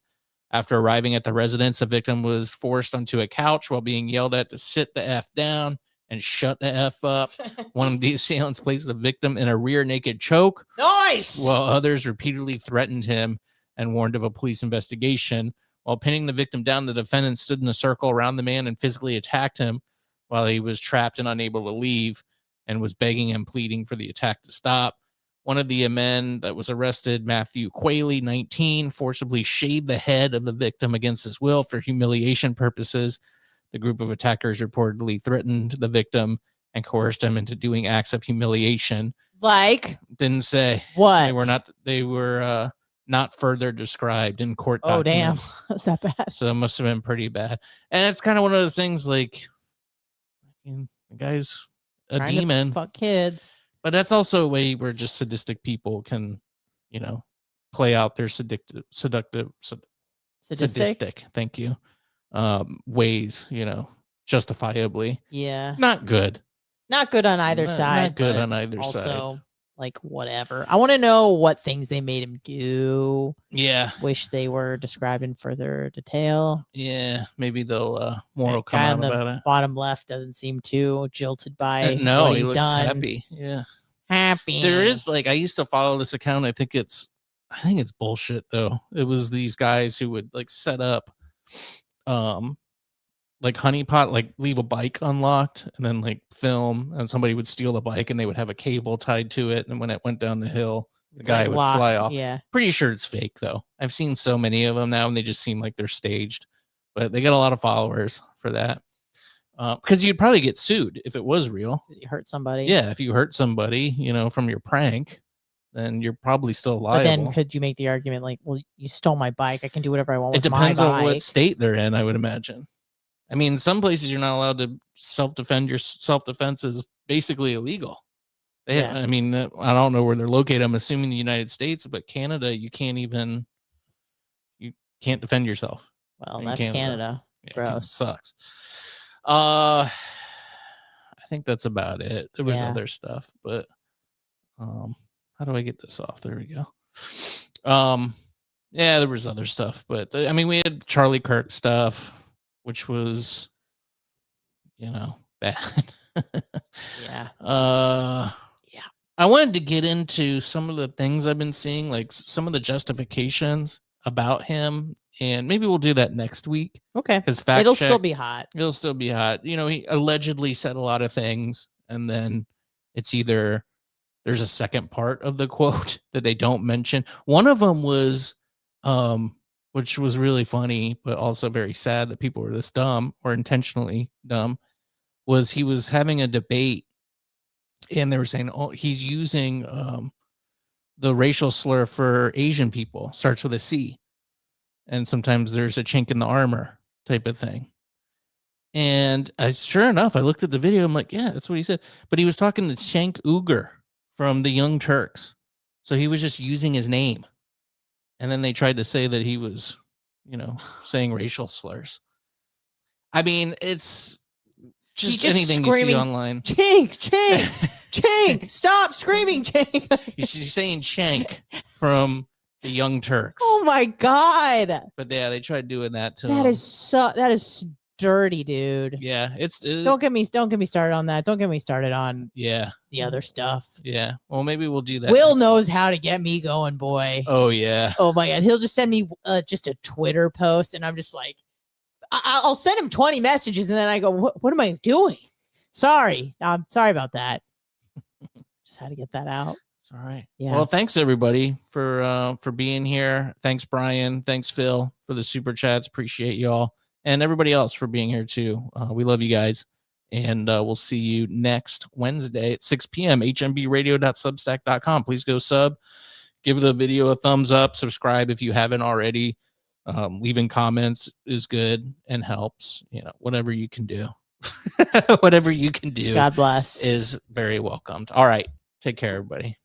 After arriving at the residence, the victim was forced onto a couch while being yelled at to sit the F down and shut the F up. One of the assailants placed the victim in a rear naked choke. Nice. While others repeatedly threatened him and warned of a police investigation. While pinning the victim down, the defendant stood in a circle around the man and physically attacked him while he was trapped and unable to leave, and was begging and pleading for the attack to stop. One of the men that was arrested, Matthew Quayle, 19, forcibly shaved the head of the victim against his will for humiliation purposes. The group of attackers reportedly threatened the victim and coerced him into doing acts of humiliation. Like? Didn't say. What? They were not further described in court documents. Oh, damn. Is that bad? So it must have been pretty bad. And it's kind of one of those things like, the guy's a Trying to demon. fuck kids. But that's also a way where just sadistic people can, play out their sadistic, thank you, ways, justifiably. Yeah. Not good. Not good on either side. Not good but on either also, side. like, whatever. I want to know what things they made him do. Yeah. Wish they were described in further detail. Yeah. Maybe they'll more will That come guy out on the about it. Bottom left doesn't seem too jilted by No, what he he's looks done. happy. Yeah. Happy. There is I used to follow this account. I think it's bullshit though. It was these guys who would set up honeypot, leave a bike unlocked and then film, and somebody would steal the bike and they would have a cable tied to it, and when it went down the hill, the guy would fly off. Yeah. Pretty sure it's fake though. I've seen so many of them now and they just seem like they're staged, but they get a lot of followers for that. Because you'd probably get sued if it was real. You hurt somebody. Yeah, if you hurt somebody, from your prank, then you're probably still liable. But then could you make the argument well, you stole my bike. I can do whatever I want with my bike. It depends on what state they're in, I would imagine. I mean, some places you're not allowed to self-defend. Your self-defense is basically illegal. I mean, I don't know where they're located. I'm assuming the United States, but Canada, you can't defend yourself. Well, in that's Canada. Yeah, Gross. sucks. I think that's about it. There was Yeah. other stuff, but how do I get this off? There we go. Yeah, there was other stuff, but I mean, we had Charlie Kirk stuff, which was, bad. Yeah. Yeah. I wanted to get into some of the things I've been seeing, like some of the justifications about him, and maybe we'll do that next week. Okay. Because It'll still be hot. It'll still be hot. He allegedly said a lot of things, and then it's either there's a second part of the quote that they don't mention. One of them was, which was really funny, but also very sad that people were this dumb or intentionally dumb, was he was having a debate and they were saying, oh, he's using the racial slur for Asian people, starts with a C. And sometimes there's a chink in the armor type of thing. And sure enough, I looked at the video. I'm like, yeah, that's what he said. But he was talking to Cenk Uygur from the Young Turks. So he was just using his name. And then they tried to say that he was, saying racial slurs. I mean, it's just anything you see online. Chink, chink, chink. Stop screaming, chink. She's saying Shank from the Young Turks. Oh my God. But yeah, they tried doing that to That him. that is dirty, dude. Yeah, don't get me started on that. Don't get me started on the other stuff. Yeah. Well, maybe we'll do that. Will knows how to get me going, boy. Oh yeah. Oh my God. He'll just send me just a Twitter post and I'm just like, I'll send him 20 messages and then I go, what am I doing? Sorry. I'm sorry about that. Just had to get that out. It's all right. Yeah. Well, thanks everybody for being here. Thanks, Brian. Thanks, Phil, for the super chats. Appreciate y'all. And everybody else for being here too. We love you guys. And we'll see you next Wednesday at 6 p.m. HMBradio.substack.com. Please go sub. Give the video a thumbs up. Subscribe if you haven't already. Leaving comments is good and helps. Whatever you can do. Whatever you can do. God bless. Is very welcomed. All right. Take care, everybody.